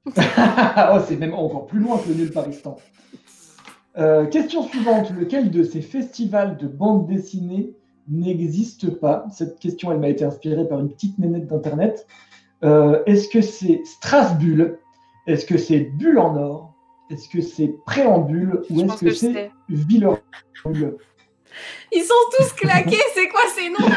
Oh, c'est même encore plus loin que le Nulparistan. Question suivante. Lequel de ces festivals de bande dessinée n'existe pas? Cette question, elle m'a été inspirée par une petite nénette d'Internet. Est-ce que c'est Strasbulle? Est-ce que c'est Bulle en or? Est-ce que c'est Préambule? Ou Je est-ce pense que que je c'est sais. Villeurbulle? Ils sont tous claqués, c'est quoi ces noms?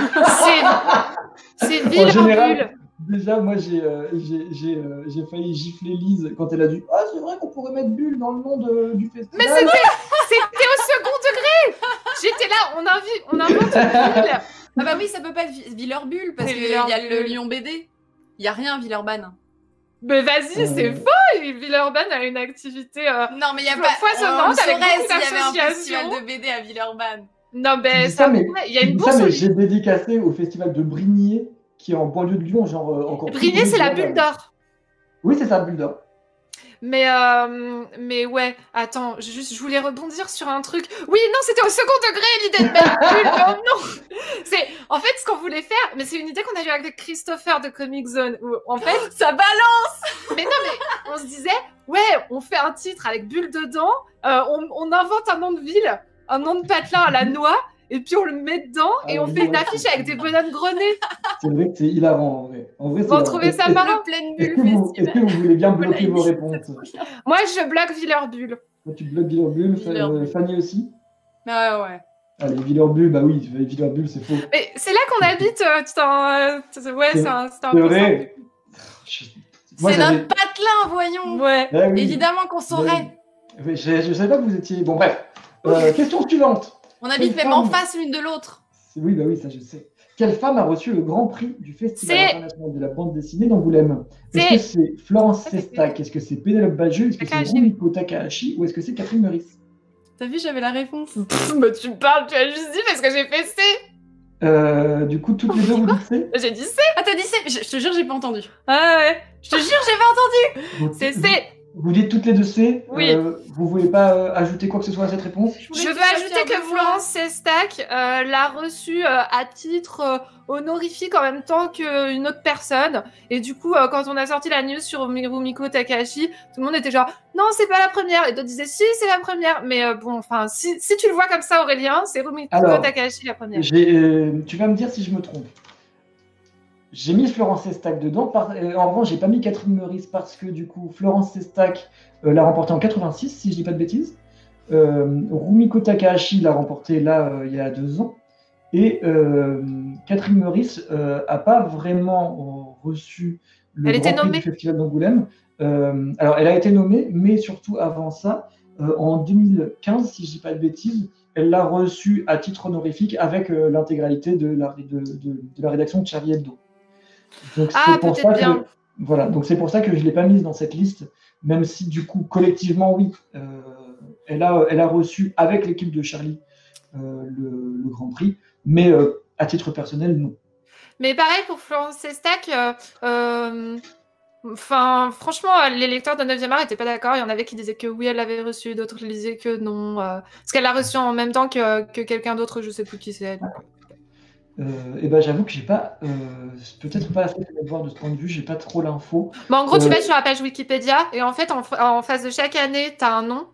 C'est En général, Villeurbulle. déjà, moi, j'ai failli gifler Lise quand elle a dit « Ah, c'est vrai qu'on pourrait mettre Bulle dans le nom du festival. » Mais c'était au second degré. J'étais là, on invente une ville. Ah bah oui, ça peut pas être Villeurbulle parce C'est qu'il y a Villeurbulle. le Lyon BD. Il y a rien à Villeurbanne. Mais vas-y, c'est faux. Villeurbanne a une activité. Non, mais il y a Je pas. vois foisonnante on avec saurait beaucoup s'il y avait un d'associations. festival de BD à Villeurbanne. Non, Tu ben dis ça, mais- il y a Tu une dis ça, bourse. mais j'ai dédicacé au festival de Brigné, qui est en banlieue de Lyon, genre encore plus Brigné, connu c'est que la Villeurbanne. bulle d'or. Oui, c'est ça, Bulle d'or. Mais ouais, attends, je voulais rebondir sur un truc. Oui, non, c'était au second degré l'idée de mettre bulle. Oh non, c'est en fait ce qu'on voulait faire, mais c'est une idée qu'on a eue avec Christopher de Comic Zone. Où, en fait, Ça balance. mais non, mais on se disait, ouais, on fait un titre avec bulle dedans, on invente un nom de ville, un nom de patelin à la noix, et puis on le met dedans et Ah, on oui, fait une ouais, affiche c'est- avec des bonhommes grenés. C'est vrai que c'est hilarant, en vrai. En vrai, c'est Vous trouvez ça Est-ce- marrant? Le pleine Est-ce bulle que, est-ce festival. que vous voulez bien bloquer Voilà, vos réponses? Moi, je bloque Villeurbulle. Toi, tu bloques Villeurbulle, Villeurbulle. Fanny aussi? Ah ouais. Allez, Villeurbulle, bah oui, Villeurbulle, c'est faux. Mais c'est là qu'on habite. Ouais, C'est- c'est un C'est peu vrai. Je- moi, C'est j'avais- notre patelin, voyons. simple. Ouais. Ah oui. Évidemment qu'on saurait. Oui, je savais pas que vous étiez. Bon, bref. Question suivante. On habite Quelle même en femme- face l'une de l'autre. Oui, bah oui, ça je sais. Quelle femme a reçu le grand prix du Festival C'est- international de la bande dessinée d'Angoulême? Est-ce C'est- que c'est Florence Sestak? Est-ce que c'est Pénélope Bagieux? Est-ce que c'est Takahashi. Rumiko Takahashi? Ou est-ce que c'est Catherine Meurice? T'as vu, j'avais la réponse. Mais tu me parles, tu as juste dit parce que j'ai fait C. Du coup, toutes les deux, vous dites C? J'ai dit C. Ah, t'as dit C? Je te jure, j'ai pas entendu. Ah ouais. Je te jure, j'ai pas entendu. Vous- C'est vous- C. Vous dites toutes les deux C? Oui. Vous voulez pas ajouter quoi que ce soit à cette réponse? Je veux ajouter que Florence Sestak l'a reçu à titre honorifique en même temps qu'une autre personne. Et du coup, quand on a sorti la news sur Rumiko Takahashi, tout le monde était genre non, c'est pas la première. Et d'autres disaient si, c'est la première. Mais bon, enfin, si tu le vois comme ça, Aurélien, c'est Rumiko Alors, Takahashi la première. Tu vas me dire si je me trompe. J'ai mis Florence Sestak dedans. En revanche, j'ai pas mis Catherine Meurice parce que du coup, Florence Sestak l'a remporté en 86, si je dis pas de bêtises. Rumiko Takahashi l'a remporté là il y a 2 ans. Et Catherine Meurice a pas vraiment reçu le Elle était Grand Prix nommée. du Festival d'Angoulême. Alors, elle a été nommée, mais surtout avant ça, en 2015, si je dis pas de bêtises, elle l'a reçu à titre honorifique avec l'intégralité de la rédaction de Charlie Hebdo. Donc, Ah, c'est pour peut-être ça que, bien. voilà, donc c'est pour ça que je ne l'ai pas mise dans cette liste, même si du coup, collectivement, oui, elle a reçu avec l'équipe de Charlie le Grand Prix, mais à titre personnel, non. Mais pareil pour Florence Sestak. Enfin, franchement, les lecteurs de 9e art n'étaient pas d'accord. Il y en avait qui disaient que oui, elle l'avait reçu, d'autres qui disaient que non. Parce qu'elle l'a reçu en même temps que quelqu'un d'autre, je sais plus qui c'est. donc. Et ben j'avoue que j'ai pas, peut-être pas assez fait mes devoirs de ce point de vue, j'ai pas trop l'info. Bon, en gros, tu vas sur la page Wikipédia et en fait, en face de chaque année, tu as un nom.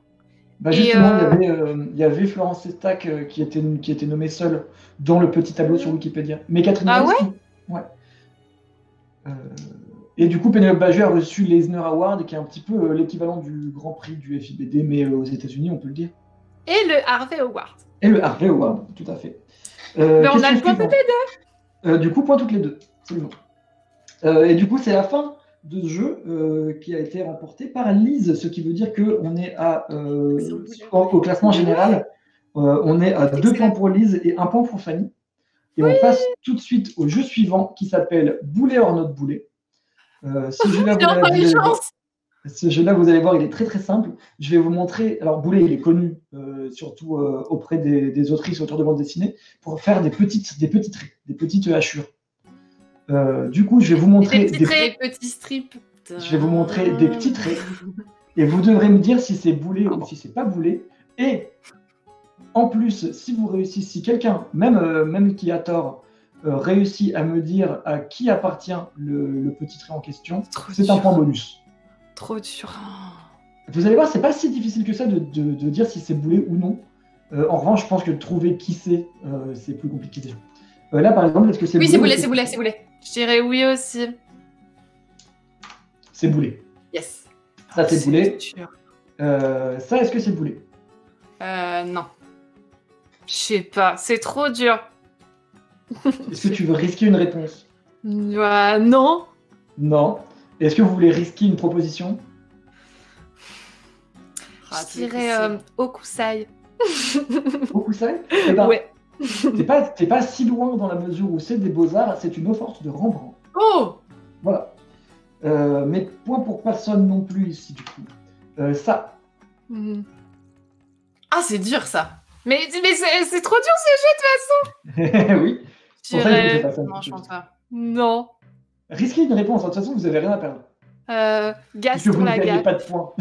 Bah Et, justement, il y avait Florence Sestak qui était nommée seule dans le petit tableau sur Wikipédia. Mais Catherine Ah Meurice, non. Ouais. Et du coup, Pénélope Bagieux a reçu l'Eisner Award, qui est un petit peu l'équivalent du Grand Prix du FIBD, mais aux États-Unis, on peut le dire. Et le Harvey Award. Et le Harvey Award, tout à fait. Mais on a le point suivante. toutes les deux. Du coup, point toutes les deux, absolument. Et du coup, c'est la fin de ce jeu qui a été remporté par Lise, ce qui veut dire qu'on est au classement général, on est à 2 points pour Lise et 1 point pour Fanny. Et on passe tout de suite au jeu suivant qui s'appelle Boulet or not boulet. Ce jeu-là, vous allez voir, il est très très simple. Je vais vous montrer. Alors, Boulet, il est connu surtout auprès des autrices autour de bande dessinée pour faire des petites hachures. Du coup, je vais vous montrer des petits strips. Je vais vous montrer des petits traits et vous devrez me dire si c'est Boulet ou si c'est pas Boulet. Et en plus, si vous réussissez, si quelqu'un, même qui a tort, réussit à me dire à qui appartient le petit trait en question, c'est un point bonus. Trop dur. Vous allez voir, c'est pas si difficile que ça de dire si c'est Boulet ou non. En revanche, je pense que de trouver qui c'est plus compliqué déjà. Là, par exemple, est-ce que c'est Boulet? Oui, c'est Boulet. Je dirais oui aussi. C'est Boulet. Yes. Ça, c'est Boulet. Dur. Ça, est-ce que c'est Boulet? Non. Je sais pas, c'est trop dur. Est-ce que tu veux risquer une réponse? Non. Non. Est-ce que vous voulez risquer une proposition? Je dirais Okusai. Okusai? Eh ben, Ouais. T'es pas si loin dans la mesure où c'est des beaux-arts, c'est une eau-forte de Rembrandt. Oh! Voilà. Mais point pour personne non plus ici, du coup. Ça. Ah, c'est dur, ça. Mais c'est trop dur ce jeu de toute façon. Oui. Je Pour ça, je vous fais dirais passer un Non, petit je peu. pense pas. non. Risquez une réponse, de toute façon, vous avez rien à perdre. Puisque Gaston vous ne gagnez Lagaffe. pas de points.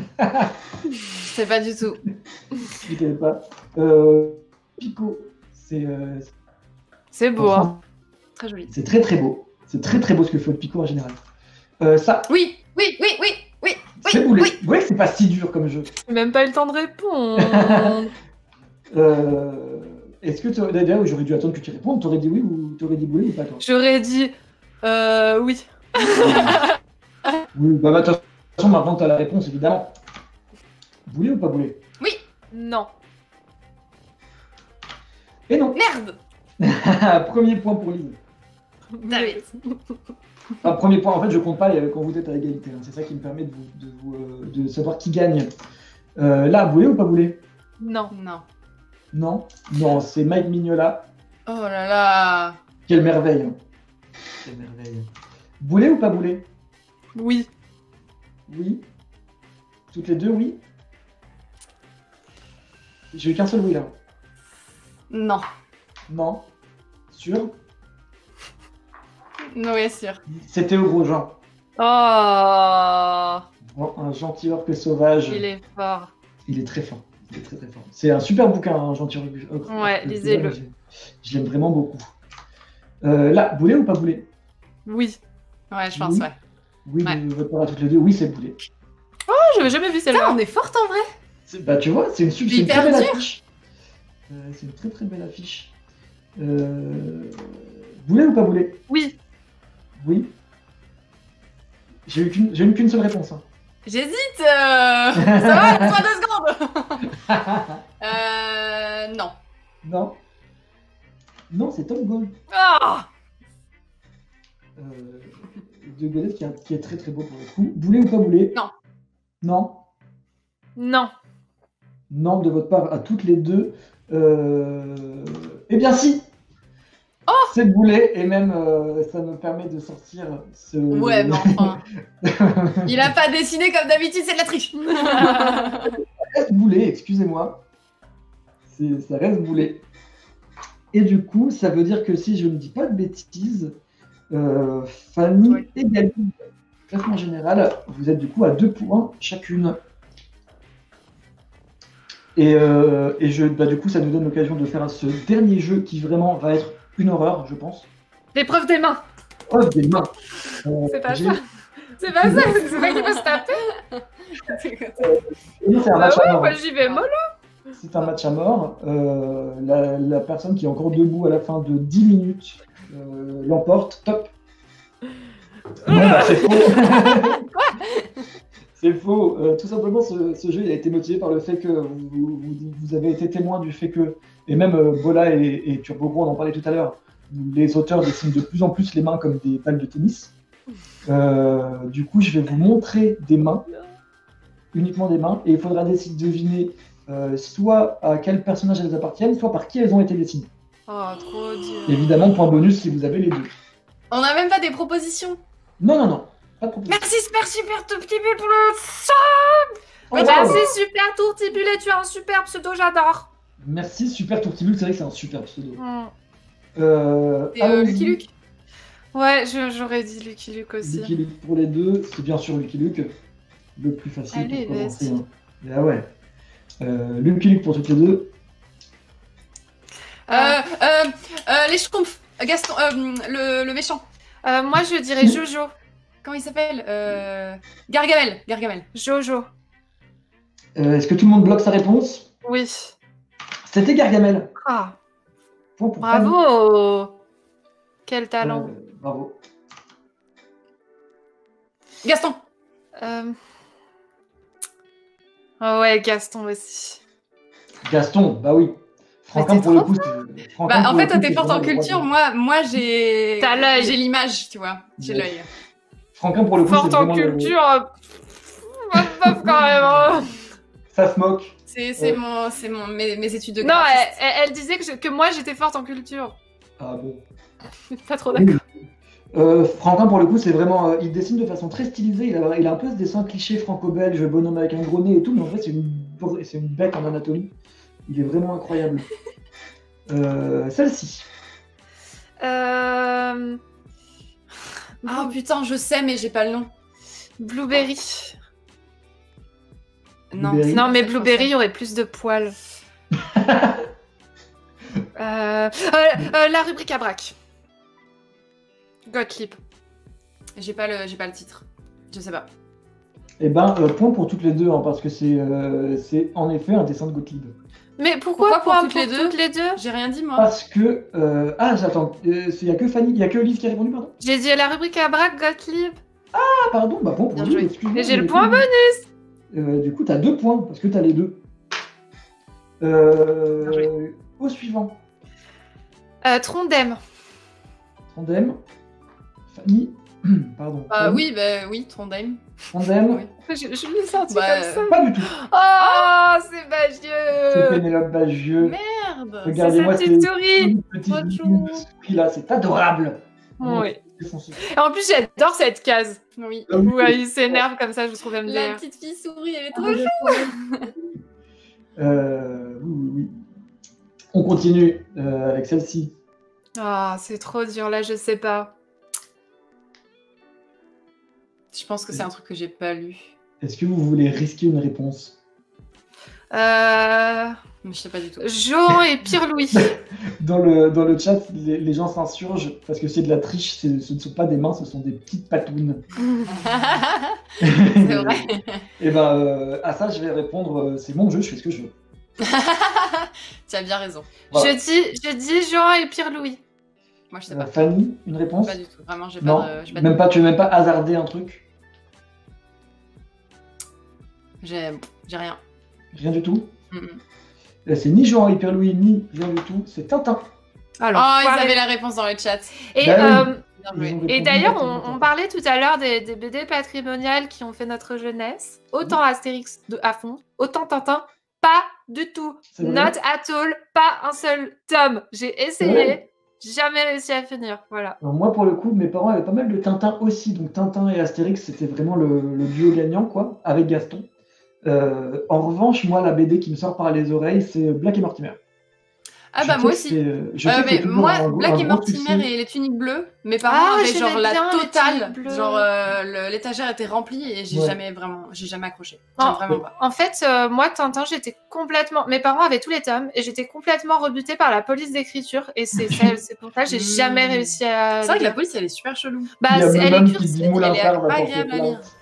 Je sais pas du tout. Vous ne gagnez pas. Pico, C'est beau, hein. Très joli. c'est très très beau. C'est très très beau ce que fait le Pico en général. Ça, Oui. c'est Boulet. Vous voyez que c'est pas si dur comme jeu. J'ai même pas eu le temps de répondre. Est-ce que d'ailleurs j'aurais dû attendre que tu répondes? T'aurais dit oui ou t'aurais dit Boulet ou pas toi? J'aurais dit oui. Oui, bah de toute façon maintenant t'as la réponse évidemment. Boulet ou pas Boulet? Non. Et non. Merde! Premier point pour Lise. David. Enfin, premier point, en fait je compte pas quand vous êtes à égalité. Hein. C'est ça qui me permet de savoir qui gagne. Là, Boulet ou pas Boulet? Non. Non. Non, c'est Mike Mignola. Oh là là. Quelle merveille. Hein. Quelle merveille. Boulet ou pas Boulet? Oui. Oui. Toutes les deux, oui. J'ai eu qu'un seul oui là. Non. Non. Sûr? Oui, sûr. C'était au gros Jean. Oh. Bon, un gentil orque sauvage. Il est fort. Il est très fort. Il est très très fort. C'est un super bouquin, un gentil orque. Ouais, lisez-le. Je l'aime vraiment beaucoup. Là, Boulet ou pas Boulet? Oui. Ouais, je pense, Oui. ouais. Oui, Ouais. votre part à toutes les deux. Oui, c'est Boulet. Oh, j'avais jamais vu Putain, celle-là. on est forte en vrai. Bah, tu vois, c'est une très hyper belle dur. affiche. C'est une très très belle affiche. Boulet ou pas Boulet? Oui. Oui. J'ai eu qu'une seule réponse. Hein. J'hésite. Ça va, laisse-moi 2 secondes. Non. Non. Non, c'est Tom Gold. Ah. De Godef qui est très très beau pour le coup. Boulet ou pas Boulet? Non. Non. Non. Non de votre part à toutes les deux. Eh bien si. Oh, c'est Boulet et même ça me permet de sortir ce... Ouais, mais enfin. Il a pas dessiné comme d'habitude, c'est de la triche. Ça reste Boulet, excusez-moi. Ça reste Boulet. Et du coup, ça veut dire que si je ne dis pas de bêtises, Fanny Oui. et Gabi, classement général, vous êtes du coup à 2 points chacune. Et du coup, ça nous donne l'occasion de faire ce dernier jeu qui vraiment va être une horreur, je pense. L'épreuve des mains. Oh, des mains. C'est pas j'ai- ça. C'est pas ça, c'est pas qui peut se taper. Oui, c'est un Bah match à ouais, mort. moi j'y vais mollo. C'est un match à mort. La personne qui est encore debout à la fin de 10 minutes l'emporte. Top. Non, bah, c'est faux. C'est faux. Tout simplement, ce jeu il a été motivé par le fait que vous avez été témoin du fait que, et même Bola et Turbo Gros, on en parlait tout à l'heure, les auteurs dessinent de plus en plus les mains comme des balles de tennis. Du coup, je vais vous montrer des mains, uniquement des mains, et il faudra décider de deviner soit à quel personnage elles appartiennent, soit par qui elles ont été dessinées. Oh, trop dur. Évidemment, point bonus si vous avez les deux. On n'a même pas des propositions. Non. Pas de proposition. Merci, super Tourtibule pour le sub. Oh, Merci, super Tourtibule, tu as un super pseudo, j'adore. Merci, Super Tourtibule, c'est vrai que c'est un super pseudo. Et allons-y. Lucky Luke. Ouais, j'aurais dit Lucky Luke aussi. Lucky Luke pour les deux, c'est bien sûr Lucky Luke, le plus facile Allez, pour commencer. vas-y. Hein. Ah ouais. Lucky Luke pour toutes les deux. Les Schtroumpfs. Gaston, le méchant. Moi, je dirais Jojo. Comment il s'appelle Gargamel. Jojo. Est-ce que tout le monde bloque sa réponse? Oui. C'était Gargamel. Ah, Point pour Fanny. bravo. Quel talent. Bravo. Gaston. Oh ouais, Gaston aussi. Gaston, bah oui. Franquin t'es pour le trop coup. Bah, en fait, toi, t'es forte en culture. Moi, j'ai. T'as l'œil. J'ai l'image, tu vois. J'ai Yes. l'œil. Franquin pour le coup. Forte c'est en vraiment culture. Meuf, quand même. Hein. Ça se moque. C'est mes études de Non, graphiste. elle disait que moi, j'étais forte en culture. Ah bon. Pas trop d'accord. Franquin pour le coup, c'est vraiment. Il dessine de façon très stylisée. Il a un peu ce dessin cliché franco-belge, bonhomme avec un gros nez et tout, mais en vrai, c'est une bête en anatomie. Il est vraiment incroyable. Celle-ci. Ah putain, je sais, mais j'ai pas le nom. Blueberry. Non, Blueberry. Non, mais Blueberry, il y aurait plus de poils. La rubrique à braque. Gottlieb. j'ai pas le titre. Je sais pas. Eh ben, point pour toutes les deux, hein, parce que c'est en effet un dessin de Gottlieb. Mais pourquoi Pourquoi point pour toutes les deux deux J'ai rien dit, moi. Parce que. J'attends. Il y a que Fanny, il y a que Olive qui a répondu, pardon. J'ai dit la rubrique à braque, Gottlieb. Ah, pardon, bah point pour Bien nous, joué. excuse-moi. Et j'ai le mais- point bonus. Du coup, t'as 2 points, parce que t'as les deux. joué. Au suivant. Trondheim. Trondheim. Fanny. Pardon. Fanny. Oui, Trondheim. Trondheim. Oui. Je l'ai senti Bah, comme ça. Pas du tout. Oh, c'est C'est magieux. Pénélope Bagieux. Merde. Regardez-moi C'est sa petite souris. petite Trop souris là, c'est adorable. Oui. Défoncé. Et en plus, j'adore cette case. Oui. Ah oui. Où il s'énerve comme ça, je trouve elle me La dire. petite fille souris, elle est trop chou. Oui. On continue avec celle-ci. Ah, c'est trop dur, là, je sais pas. Je pense que c'est un truc que j'ai pas lu. Est-ce que vous voulez risquer une réponse? Mais je sais pas du tout. Jean et Pierre-Louis. Dans le chat, les gens s'insurgent parce que c'est de la triche, ce ne sont pas des mains, ce sont des petites patounes. C'est vrai. Et ben à ça, je vais répondre c'est mon jeu, je fais ce que je veux. Tu as bien raison. Voilà. Je dis Jean et Pierre-Louis. Moi, je sais pas. Fanny, une réponse? Pas du tout. Vraiment, j'ai Non, pas de... j'ai pas même pas, tu veux même pas hasarder un truc? J'ai rien. Rien du tout? Mm. C'est ni Jean Hyper-Louis, ni rien du tout, c'est Tintin. Alors, Oh, ils avaient la réponse dans le chat. Et, Bah oui. Bien Ils joué. ont répondu et d'ailleurs, directement. on parlait tout à l'heure des BD patrimoniales qui ont fait notre jeunesse. Autant Astérix à fond, autant Tintin, pas du tout. C'est vrai. Not at all, pas un seul tome. J'ai C'est essayé, vrai. jamais réussi à finir. Voilà. Alors moi, pour le coup, mes parents avaient pas mal de Tintin aussi, donc Tintin et Astérix, c'était vraiment le duo gagnant, quoi, avec Gaston. En revanche, moi, la BD qui me sort par les oreilles, c'est Black et Mortimer. Ah bah Je moi sais que aussi. je sais que c'est Mais toujours moi, un Black et gros Mortimer succès. et les tuniques bleues, mes parents avaient genre j'aimais la bien les totale. tuniques bleues. Genre l'étagère était remplie et j'ai Ouais. jamais accroché. Non. J'aime vraiment pas. En fait, moi, Tintin, j'étais complètement... Mes parents avaient tous les tomes et j'étais complètement rebutée par la police d'écriture. Et c'est pour ça que j'ai jamais réussi à... C'est vrai que la police elle est super chelou. Bah, Il y a elle même est qui cursée. dit moulin elle est à faire, va agréable porter à lire. plainte.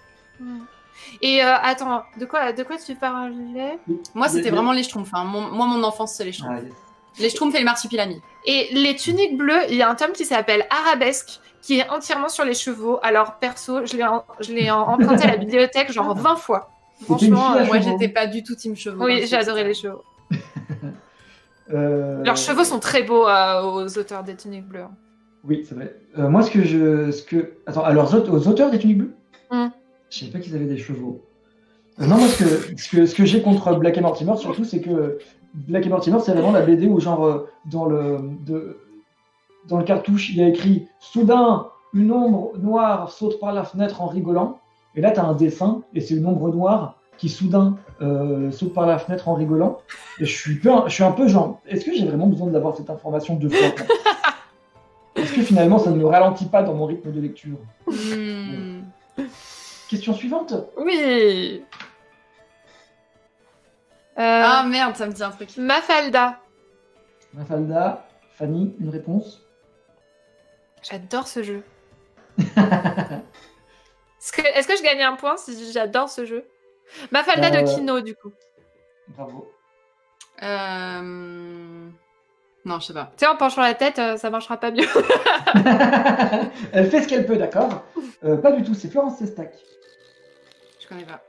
Et attends, de quoi tu parlais? Moi c'était Les- vraiment les Schtroumpfs. Hein. Moi mon enfance c'est les Schtroumpfs. Ah, yes. Les Schtroumpfs et les Marsupilami. Et les tuniques bleues, il y a un tome qui s'appelle Arabesque, qui est entièrement sur les chevaux. Alors, perso, je l'ai emprunté à la bibliothèque genre 20 fois. C'était une Franchement, fille à Moi, chevaux. j'étais pas du tout team chevaux. oui, hein, j'ai adoré les chevaux. Euh, Leurs chevaux sont très beaux aux auteurs des Tuniques Bleues. Oui, c'est vrai. Moi, Attends, alors, aux auteurs des Tuniques Bleues, Hmm. je savais pas qu'ils avaient des chevaux. Non, moi, ce que j'ai contre Black et Mortimer, surtout, c'est que Black et Mortimer, c'est vraiment la BD où, genre, dans le cartouche, il y a écrit « Soudain, une ombre noire saute par la fenêtre en rigolant ». Et là, tu as un dessin, et c'est une ombre noire qui, soudain, saute par la fenêtre en rigolant. Et je suis un peu genre, est-ce que j'ai vraiment besoin d'avoir cette information 2 fois quoi Est-ce que finalement, ça ne me ralentit pas dans mon rythme de lecture? Hmm. Question suivante. Oui. Ah merde, ça me dit un truc. Mafalda. Mafalda, Fanny, une réponse? J'adore ce jeu. Est-ce que je gagne un point si je dis j'adore ce jeu? Mafalda de Kino, du coup. Bravo. Non, je sais pas. Tu sais, en penchant la tête, ça marchera pas mieux. Elle fait ce qu'elle peut, d'accord. Pas du tout, c'est Florence Sestac. Je connais pas.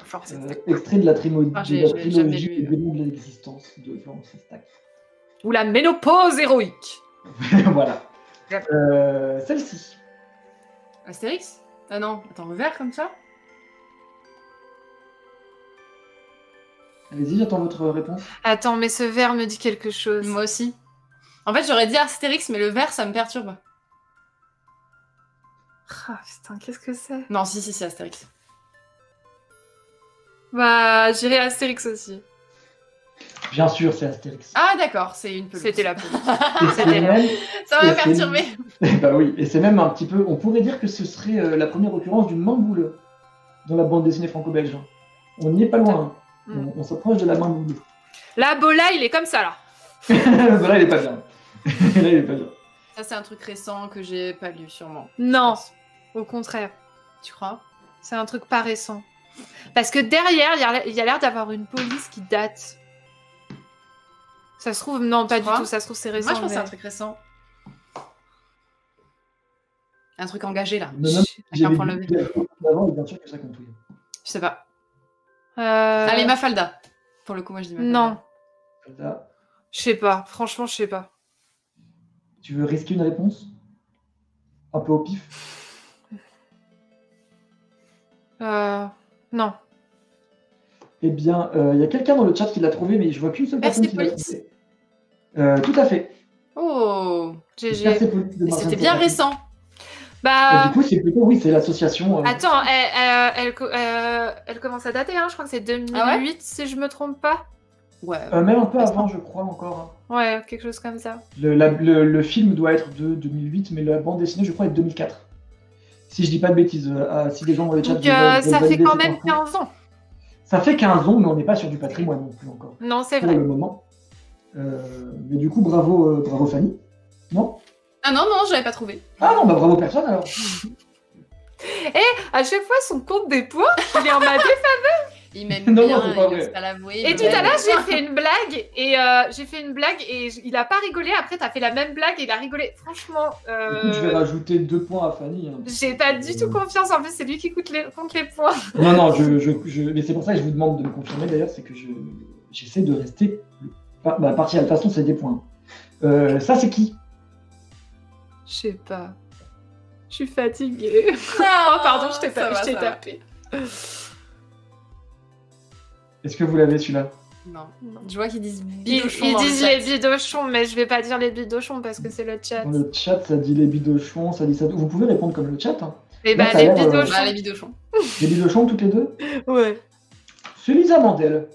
Florence Sestac. Extrait de la, Ah, de la j'ai jamais trilogie lu. des démons de l'existence de Florence Sestac. Ou la ménopause héroïque. Voilà. Celle-ci. Astérix? Ah non, attends, vert comme ça? Allez-y, j'attends votre réponse. Attends, mais ce verre me dit quelque chose. Moi aussi. En fait, j'aurais dit Astérix, mais le vert, ça me perturbe. Ah putain, qu'est-ce que c'est? Non, si, c'est Astérix. Bah, j'irai Astérix aussi. Bien sûr, c'est Astérix. Ah d'accord, c'est une pelouse. C'était la peau. Et c'est c'était même... Ça m'a Et c'est- perturbé. Bah oui, et c'est même un petit peu... On pourrait dire que ce serait la première occurrence d'une main boule dans la bande dessinée franco-belge. On n'y est pas loin. Mm. On s'approche de la main boule. Là, Bola, il est comme ça, là. Là, il est pas bien. Là, il est pas bien. Ça, c'est un truc récent que j'ai pas lu, sûrement. Non, au contraire. Tu crois? C'est un truc pas récent. Parce que derrière, il y a l'air d'avoir une police qui date. Ça se trouve, non, pas du crois tout. Ça se trouve, c'est récent. Moi, je pense que c'est mais- un truc récent. Un truc engagé, là. Mais même Avec J'ai un les point levé. avant, et bien sûr que ça compte. Oui. Je sais pas. Euh, Allez, Mafalda. Pour le coup, moi, je dis Mafalda. Non, Là, je sais pas. Franchement, je sais pas. tu veux risquer une réponse? Un peu au pif? Non. Eh bien, il y a quelqu'un dans le chat qui l'a trouvé, mais je vois qu'une seule personne qui l'a Persepolis. trouvé. Tout à fait. Oh, GG. Persepolis de et Marjane c'était bien Satrapi. récent. Et Bah, du coup, c'est plutôt, oui, c'est l'association. attends, elle commence à dater, hein. Je crois que c'est 2008, Ah ouais si je me trompe pas. Ouais. Même un peu avant, je crois encore. Ouais, quelque chose comme ça. Le film doit être de 2008, mais la bande dessinée, je crois, est de 2004. Si je dis pas de bêtises, si les gens dans le chat Donc, veulent ça fait valider quand cette même info. 15 ans. Ça fait 15 ans, mais on n'est pas sur du patrimoine non plus encore. Non, c'est Pour vrai. le moment. Mais du coup, bravo Fanny. Non? Ah non, non, j'avais pas trouvé. Ah non, bah bravo personne alors. À chaque fois, son compte des points, il est en ma défaveur. Il m'aime Non, bien, non, c'est pas il vrai. ose pas l'avouer. Et il tout m'aime. à l'heure, j'ai fait une blague et il a pas rigolé. Après, t'as fait la même blague et il a rigolé. Franchement, Écoute, je vais rajouter 2 points à Fanny. Hein. j'ai pas du tout confiance. En plus, c'est lui qui compte les points. Non, non, mais c'est pour ça que je vous demande de me confirmer d'ailleurs, c'est que j'essaie de rester partie. De toute façon, c'est des points. Ça, c'est qui? Je sais pas. Je suis fatiguée. Ah, Oh, pardon, je t'ai ça va, ça va. tapé. Est-ce que vous l'avez celui-là? Non. Non. Je vois qu'ils disent Ils bidochon dans le disent chat. les bidochons, mais je vais pas dire les bidochons parce que c'est le chat. Dans le chat, ça dit les bidochons, ça dit ça. Vous pouvez répondre comme le chat. Hein. Et Là, bah, ça a les l'air, bidochons. Bah, les bidochons. Les bidochons, toutes les deux? Ouais. C'est Lisa Mandel.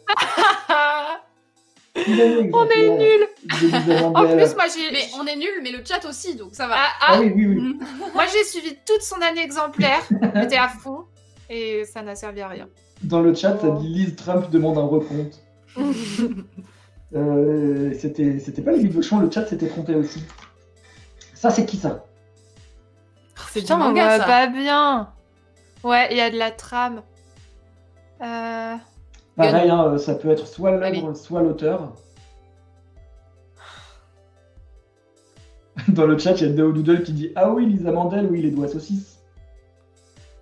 On est nuls. En plus, moi, Mais on est nuls, mais le chat aussi, donc ça va. Ah oui, oui, oui. Moi, j'ai suivi toute son année exemplaire. J'étais à fond. Et ça n'a servi à rien. Dans le chat, ça dit Liz Trump demande un recompte. C'était pas les bidochons, le chat s'était trompé aussi. Ça, c'est qui ça? C'est du Putain, on manga, voit ça. pas bien. Ouais, il y a de la trame. Pareil, hein, ça peut être soit l'œuvre, Ah oui. soit l'auteur. Dans le chat, il y a Dao Doodle qui dit ah oui, Lisa Mandel, oui, les doigts saucisses.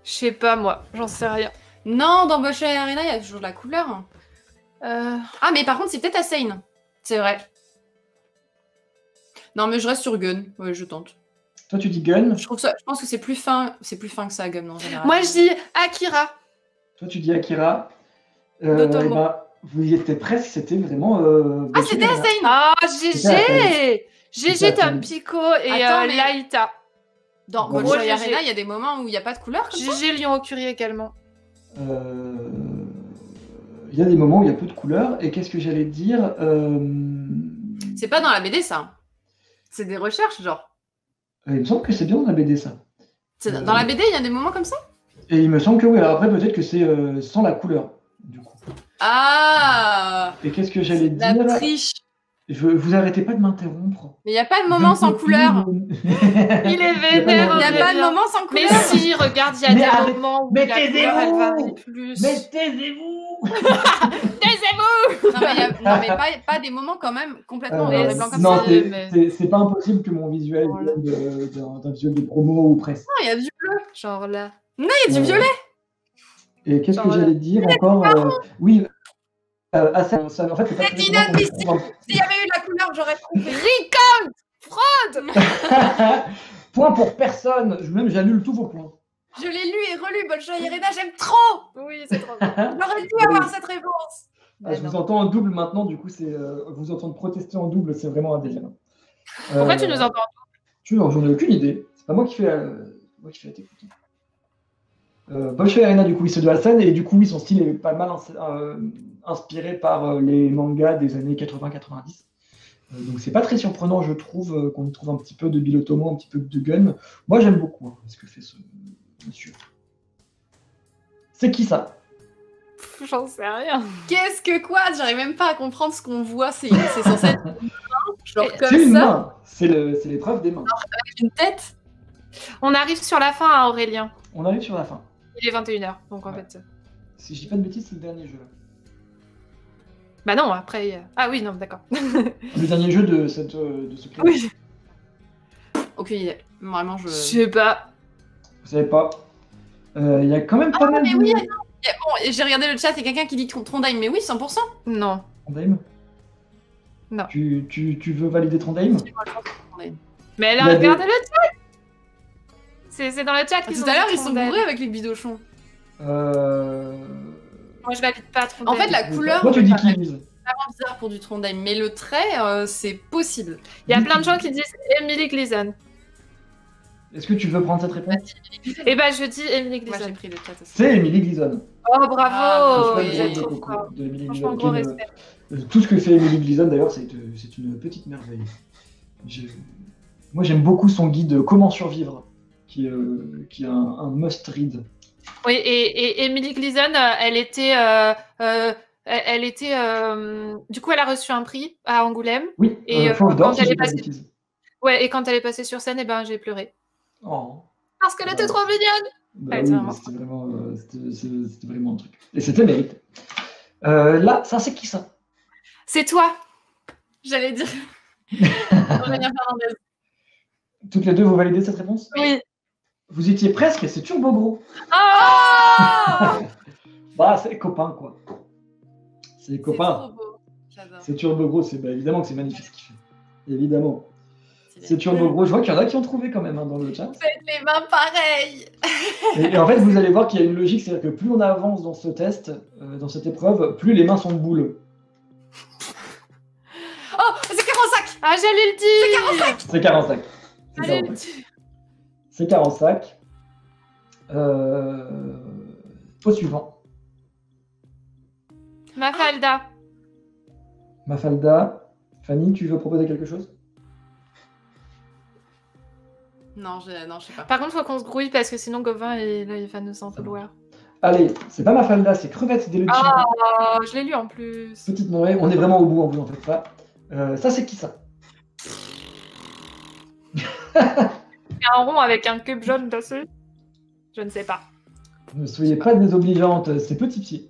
Je sais pas, moi. J'en sais rien. Non, dans Butcher Arena, il y a toujours de la couleur. Ah, mais par contre, c'est peut-être Assane. C'est vrai. Non, mais je reste sur Gun. Ouais, je tente. Toi, tu dis Gun. Je pense que c'est plus fin. C'est plus fin que ça, Gun, en général. Moi, je dis Akira. Toi, tu dis Akira. Notamment. Bah, vous y étiez presque, c'était vraiment. Ah, c'était Assane. Ah, C'était GG C'était Tampico et Attends, mais- Laïta. Dans Bon, Butcher GG. Arena, il y a des moments où il n'y a pas de couleur comme ça. GG Lion au Curie également. Il y a des moments où il y a peu de couleurs. Et qu'est-ce que j'allais dire C'est pas dans la BD, ça. C'est des recherches, genre. Il me semble que c'est bien dans la BD, ça. Dans la BD, il y a des moments comme ça. Et il me semble que oui. Alors après, peut-être que c'est sans la couleur, du coup. Ah, Et qu'est-ce que j'allais la dire triche. Vous arrêtez pas de m'interrompre. Mais il n'y a pas de moment sans couleur. Il est vénère. Il n'y a pas de Aurélien. moment sans Mais couleur. si, regarde, il y a Mais des arrête- moments où mais la couleur, taisez-vous. elle varie plus. Mais taisez-vous Taisez-vous. Non, mais pas des moments quand même complètement en noir et blanc comme Non, ça. c'est pas impossible que mon visuel Voilà. vienne d'un visuel de promo ou presse. Non, il y a du bleu. Genre là. Il y a du violet. Et qu'est-ce que Genre, j'allais dire encore Oui, en fait, c'est pas C'est très étonnant qu'on inadmissible. trouve S'il y avait eu la couleur, j'aurais trouvé. Point pour personne. Même j'annule tous vos points. Je l'ai lu et relu, Butcher Arena, j'aime trop. Oui, c'est trop bien. J'aurais dû avoir cette réponse. Ah, je vous entends en double maintenant, du coup, vous entendre protester en double, c'est vraiment un délire. Pourquoi tu nous entends? J'en ai aucune idée. C'est pas moi qui fais la technique. Butcher Arena, du coup, c'est de Hassan, et du coup, son style est pas mal inspiré par les mangas des années 80-90. Donc, c'est pas très surprenant, je trouve, qu'on y trouve un petit peu de Bilotomo, un petit peu de Gun. Moi, j'aime beaucoup ce que fait ce monsieur. C'est qui ça? J'en sais rien. Qu'est-ce que quoi? J'arrive même pas à comprendre ce qu'on voit. C'est censé être une main, genre C'est comme une ça, main. C'est l'épreuve des mains. avec une tête. On arrive sur la fin, hein, Aurélien. On arrive sur la fin. Il est 21h, donc en Ouais. fait. Si je dis pas de bêtises, c'est le dernier jeu. Bah non, après. Ah oui, non, d'accord. Le dernier jeu de ce club. Oui. Aucune idée. Vraiment, Je sais pas. Vous savez pas. Il y a quand même pas mal mais de... oui, Bon, j'ai regardé le chat, il y a quelqu'un qui dit Trondheim, mais oui, 100%. Non. Trondheim. Non. Tu veux valider Trondheim? Mais elle a Il y a des- regardé le chat. C'est dans le chat qu'ils Tout ont à l'heure, dit ils sont Trondheim. bourrés avec les bidochons. Moi, je valide pas Trondheim. En fait, la couleur, Moi, tu dis me paraît qui Lise? vraiment bizarre pour du Trondheim, mais le trait, c'est possible. Il y a plein de gens qui disent Emily Gleason. Est-ce que tu veux prendre cette réponse? Et bah, je dis Emily Moi, j'ai Gleason. pris le chat aussi. C'est Emily Gleason. Oh, Ah, bravo. oui. Vous êtes trop Coco forts. de Emily Franchement, Gleason, gros qui est respect. tout ce que fait Emily Gleason, d'ailleurs, c'est une petite merveille. Moi, j'aime beaucoup son guide Comment survivre, qui est un must-read. Oui, et Emily Gleason, elle était. Du coup, elle a reçu un prix à Angoulême. Oui, Et, Fauve d'or, quand si elle je est dis pas de passée- bêtises. Ouais, et quand elle est passée sur scène, eh ben, j'ai pleuré. Oh. Parce qu'elle était trop mignonne. Bah Ouais, oui, c'est mais vraiment- c'était vraiment un truc. Et c'était mérité. Là, ça, c'est qui ça? C'est toi. J'allais dire. Aurélien Fernandez. Toutes les deux, vous validez cette réponse? Oui. Vous étiez presque, et c'est Turbo Gros. Oh Bah, c'est les copains, quoi. C'est les C'est copains. trop beau. J'adore. C'est Turbo Gros, évidemment que c'est magnifique ce qu'il fait. Évidemment. C'est C'est Turbo Gros. Je vois qu'il y en a qui ont trouvé quand même dans le chat. Faites les mains pareilles. Et en fait, vous allez voir qu'il y a une logique, c'est-à-dire que plus on avance dans ce test, dans cette épreuve, plus les mains sont de boules. Oh, c'est Carensac. Ah, j'allais le dire. C'est 45. C'est J'allais le 45. dire. C'est 45. Au suivant. Mafalda. Mafalda. Fanny, tu veux proposer quelque chose? Non, je sais pas. Par contre, faut qu'on se grouille parce que sinon Gauvin il va nous en vouloir. Allez, c'est pas Mafalda, c'est Crevette des Lucchini. Ah, je l'ai lu en plus. Petite Noé, on est vraiment au bout, vous en faites pas. Ça, c'est qui ça? Un rond avec un cube jaune dessus. Je ne sais pas. Ne soyez pas désobligeante, c'est Petit Pied.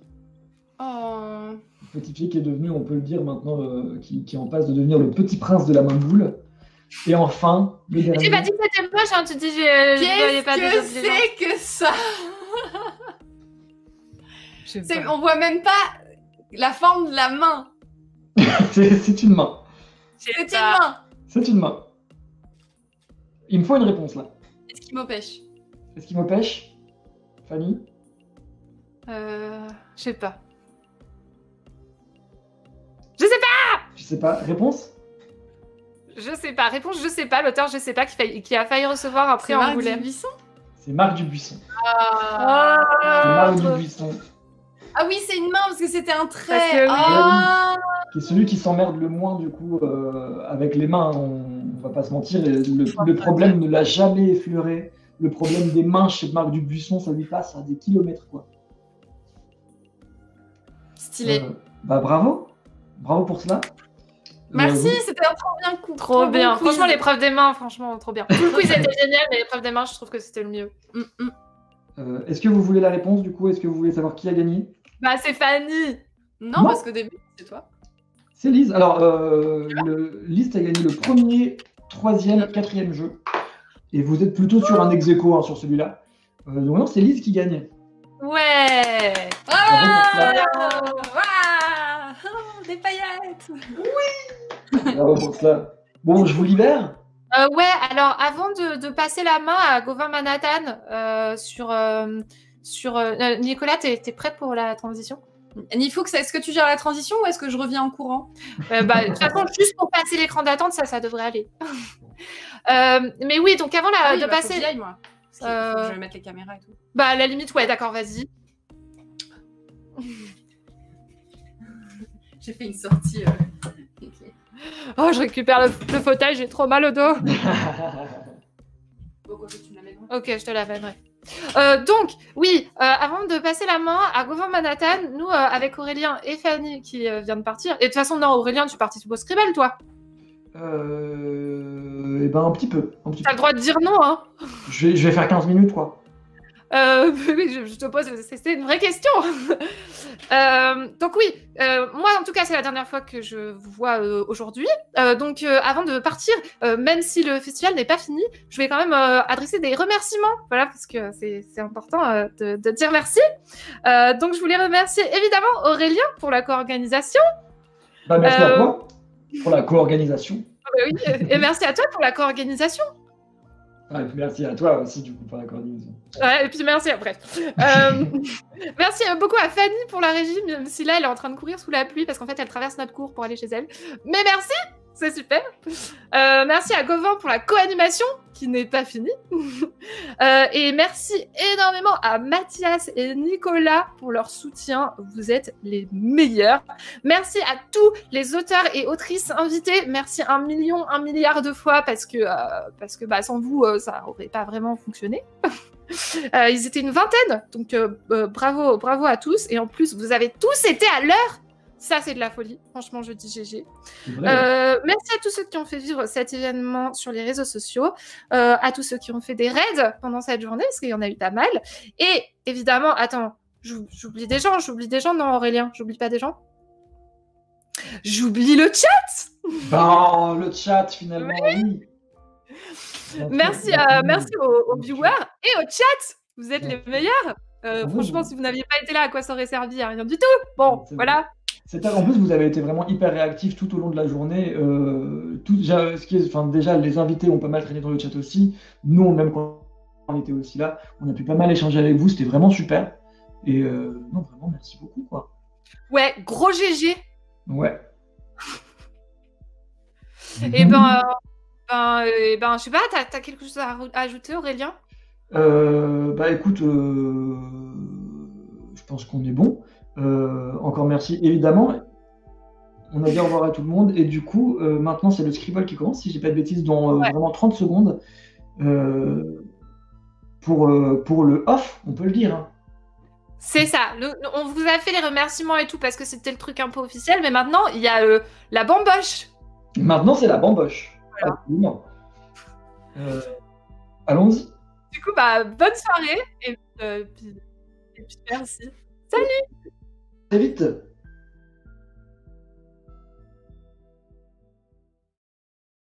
Oh. Petit Pied qui est devenu, on peut le dire maintenant, qui est en passe de devenir le petit prince de la main boule. Et enfin, le J'ai dernier. pas dit que c'était moche, hein, tu dis je voyais pas Qu'est-ce que désobligeant. c'est que ça? Je sais pas. On voit même pas la forme de la main. C'est une main. Je sais C'est une pas. main. C'est une main. Il me faut une réponse là. Esquimau pêche. Est-ce qu'il me pêche Fanny? Je sais pas. Je sais pas. Je sais pas. Réponse? Je sais pas. Réponse, je sais pas. L'auteur, je sais pas, qui a failli recevoir un prix C'est Marc Angoulême. Dubuisson. C'est Marc Dubuisson. Ah. C'est Marc Dubuisson, Ah oui, c'est une main parce que c'était un trait. Parce que oui. Ah. qui est celui qui s'emmerde le moins du coup avec les mains. On va pas se mentir. Et le problème ne l'a jamais effleuré. Le problème des mains chez Marc Dubuisson, ça lui passe à des kilomètres quoi. Stylé. Bah bravo. Bravo pour cela. Merci, vous- c'était un trop bien coup. Trop bien. bon quiz. Franchement, l'épreuve des mains, franchement, trop bien. Tout le quiz était génial, mais l'épreuve des mains, je trouve que c'était le mieux. Est-ce que vous voulez la réponse du coup? Est-ce que vous voulez savoir qui a gagné? Bah, c'est Fanny. Non, Non. parce qu'au début, c'est toi. C'est Lise. Alors, Lise a gagné le premier, troisième, quatrième jeu. Et vous êtes plutôt sur un ex-aequo hein, sur celui-là. Donc non, c'est Lise qui gagne. Ouais. Bravo Ah, des paillettes. pour cela. Bravo pour cela. Bon, je vous libère. Ouais, alors avant de passer la main à Gauvin Manhattan Nicolas, t'es prête pour la transition? Nifoux, est-ce que tu gères la transition ou est-ce que je reviens en courant? Bah, de toute façon, juste pour passer l'écran d'attente, ça devrait aller. Mais oui, donc avant Ah oui, de bah, faut passer, que j'y aille, moi. Parce que Euh, Je vais mettre les caméras et tout. bah à la limite, ouais, d'accord, vas-y. J'ai fait une sortie. Oh, je récupère le fauteuil, j'ai trop mal au dos. Pourquoi tu me la mets loin? Ok, je te la donnerai. Donc, oui, avant de passer la main à Gauvin Manhattan, nous, avec Aurélien et Fanny qui vient de partir, et de toute façon, non, Aurélien, tu participes au Scribble, toi. Eh ben, un petit peu. T'as le droit de dire non, hein. Je vais faire 15 minutes, quoi. Oui, je te pose, c'est une vraie question. Donc oui, moi en tout cas c'est la dernière fois que je vous vois aujourd'hui. Donc avant de partir, même si le festival n'est pas fini, je vais quand même adresser des remerciements, voilà, parce que c'est important de dire merci. Donc je voulais remercier évidemment Aurélien pour la co-organisation. Bah, merci à toi pour la co-organisation. Oui, et merci à toi pour la co-organisation. Ah, et puis merci à toi aussi, du coup, pour la coordination. Ouais, et puis merci après. Merci beaucoup à Fanny pour la régie, même si là elle est en train de courir sous la pluie parce qu'en fait elle traverse notre cour pour aller chez elle. Mais merci, c'est super. Merci à Gauvin pour la co-animation qui n'est pas finie. Et merci énormément à Mathias et Nicolas pour leur soutien. Vous êtes les meilleurs. Merci à tous les auteurs et autrices invités. Merci 1 milliard de fois parce que bah, sans vous, ça aurait pas vraiment fonctionné. Ils étaient une vingtaine, donc bravo à tous. Et en plus, vous avez tous été à l'heure. Ça, c'est de la folie. Franchement, je dis GG. C'est vrai. Merci à tous ceux qui ont fait vivre cet événement sur les réseaux sociaux, à tous ceux qui ont fait des raids pendant cette journée, parce qu'il y en a eu pas mal. Et évidemment, attends, j'oublie des gens, non Aurélien, j'oublie pas des gens. J'oublie le chat. Bon, le chat, finalement, oui. Merci aux viewers et au chat. Vous êtes les meilleurs. Franchement, si vous n'aviez pas été là, à quoi ça aurait servi? À rien du tout. Bon, C'est voilà. En plus, vous avez été vraiment hyper réactifs tout au long de la journée. Déjà, les invités ont pas mal traîné dans le chat aussi. Nous, même quand on était aussi là, on a pu pas mal échanger avec vous. C'était vraiment super. Et non, vraiment, merci beaucoup, quoi. Ouais, gros GG. Ouais. Et ben, je sais pas, t'as quelque chose à ajouter, Aurélien? Bah écoute, je pense qu'on est bon. Encore merci, évidemment. On a dit au revoir à tout le monde. Et du coup, maintenant, c'est le Scribble qui commence, si j'ai pas de bêtises, dans vraiment 30 secondes. Pour le off, on peut le dire. Hein. C'est ça. On vous a fait les remerciements et tout parce que c'était le truc un peu officiel. Mais maintenant, il y a la bamboche. Maintenant, c'est la bamboche. Voilà. Absolument. Allons-y. Du coup, bah, bonne soirée. Et puis merci. Salut. Très vite.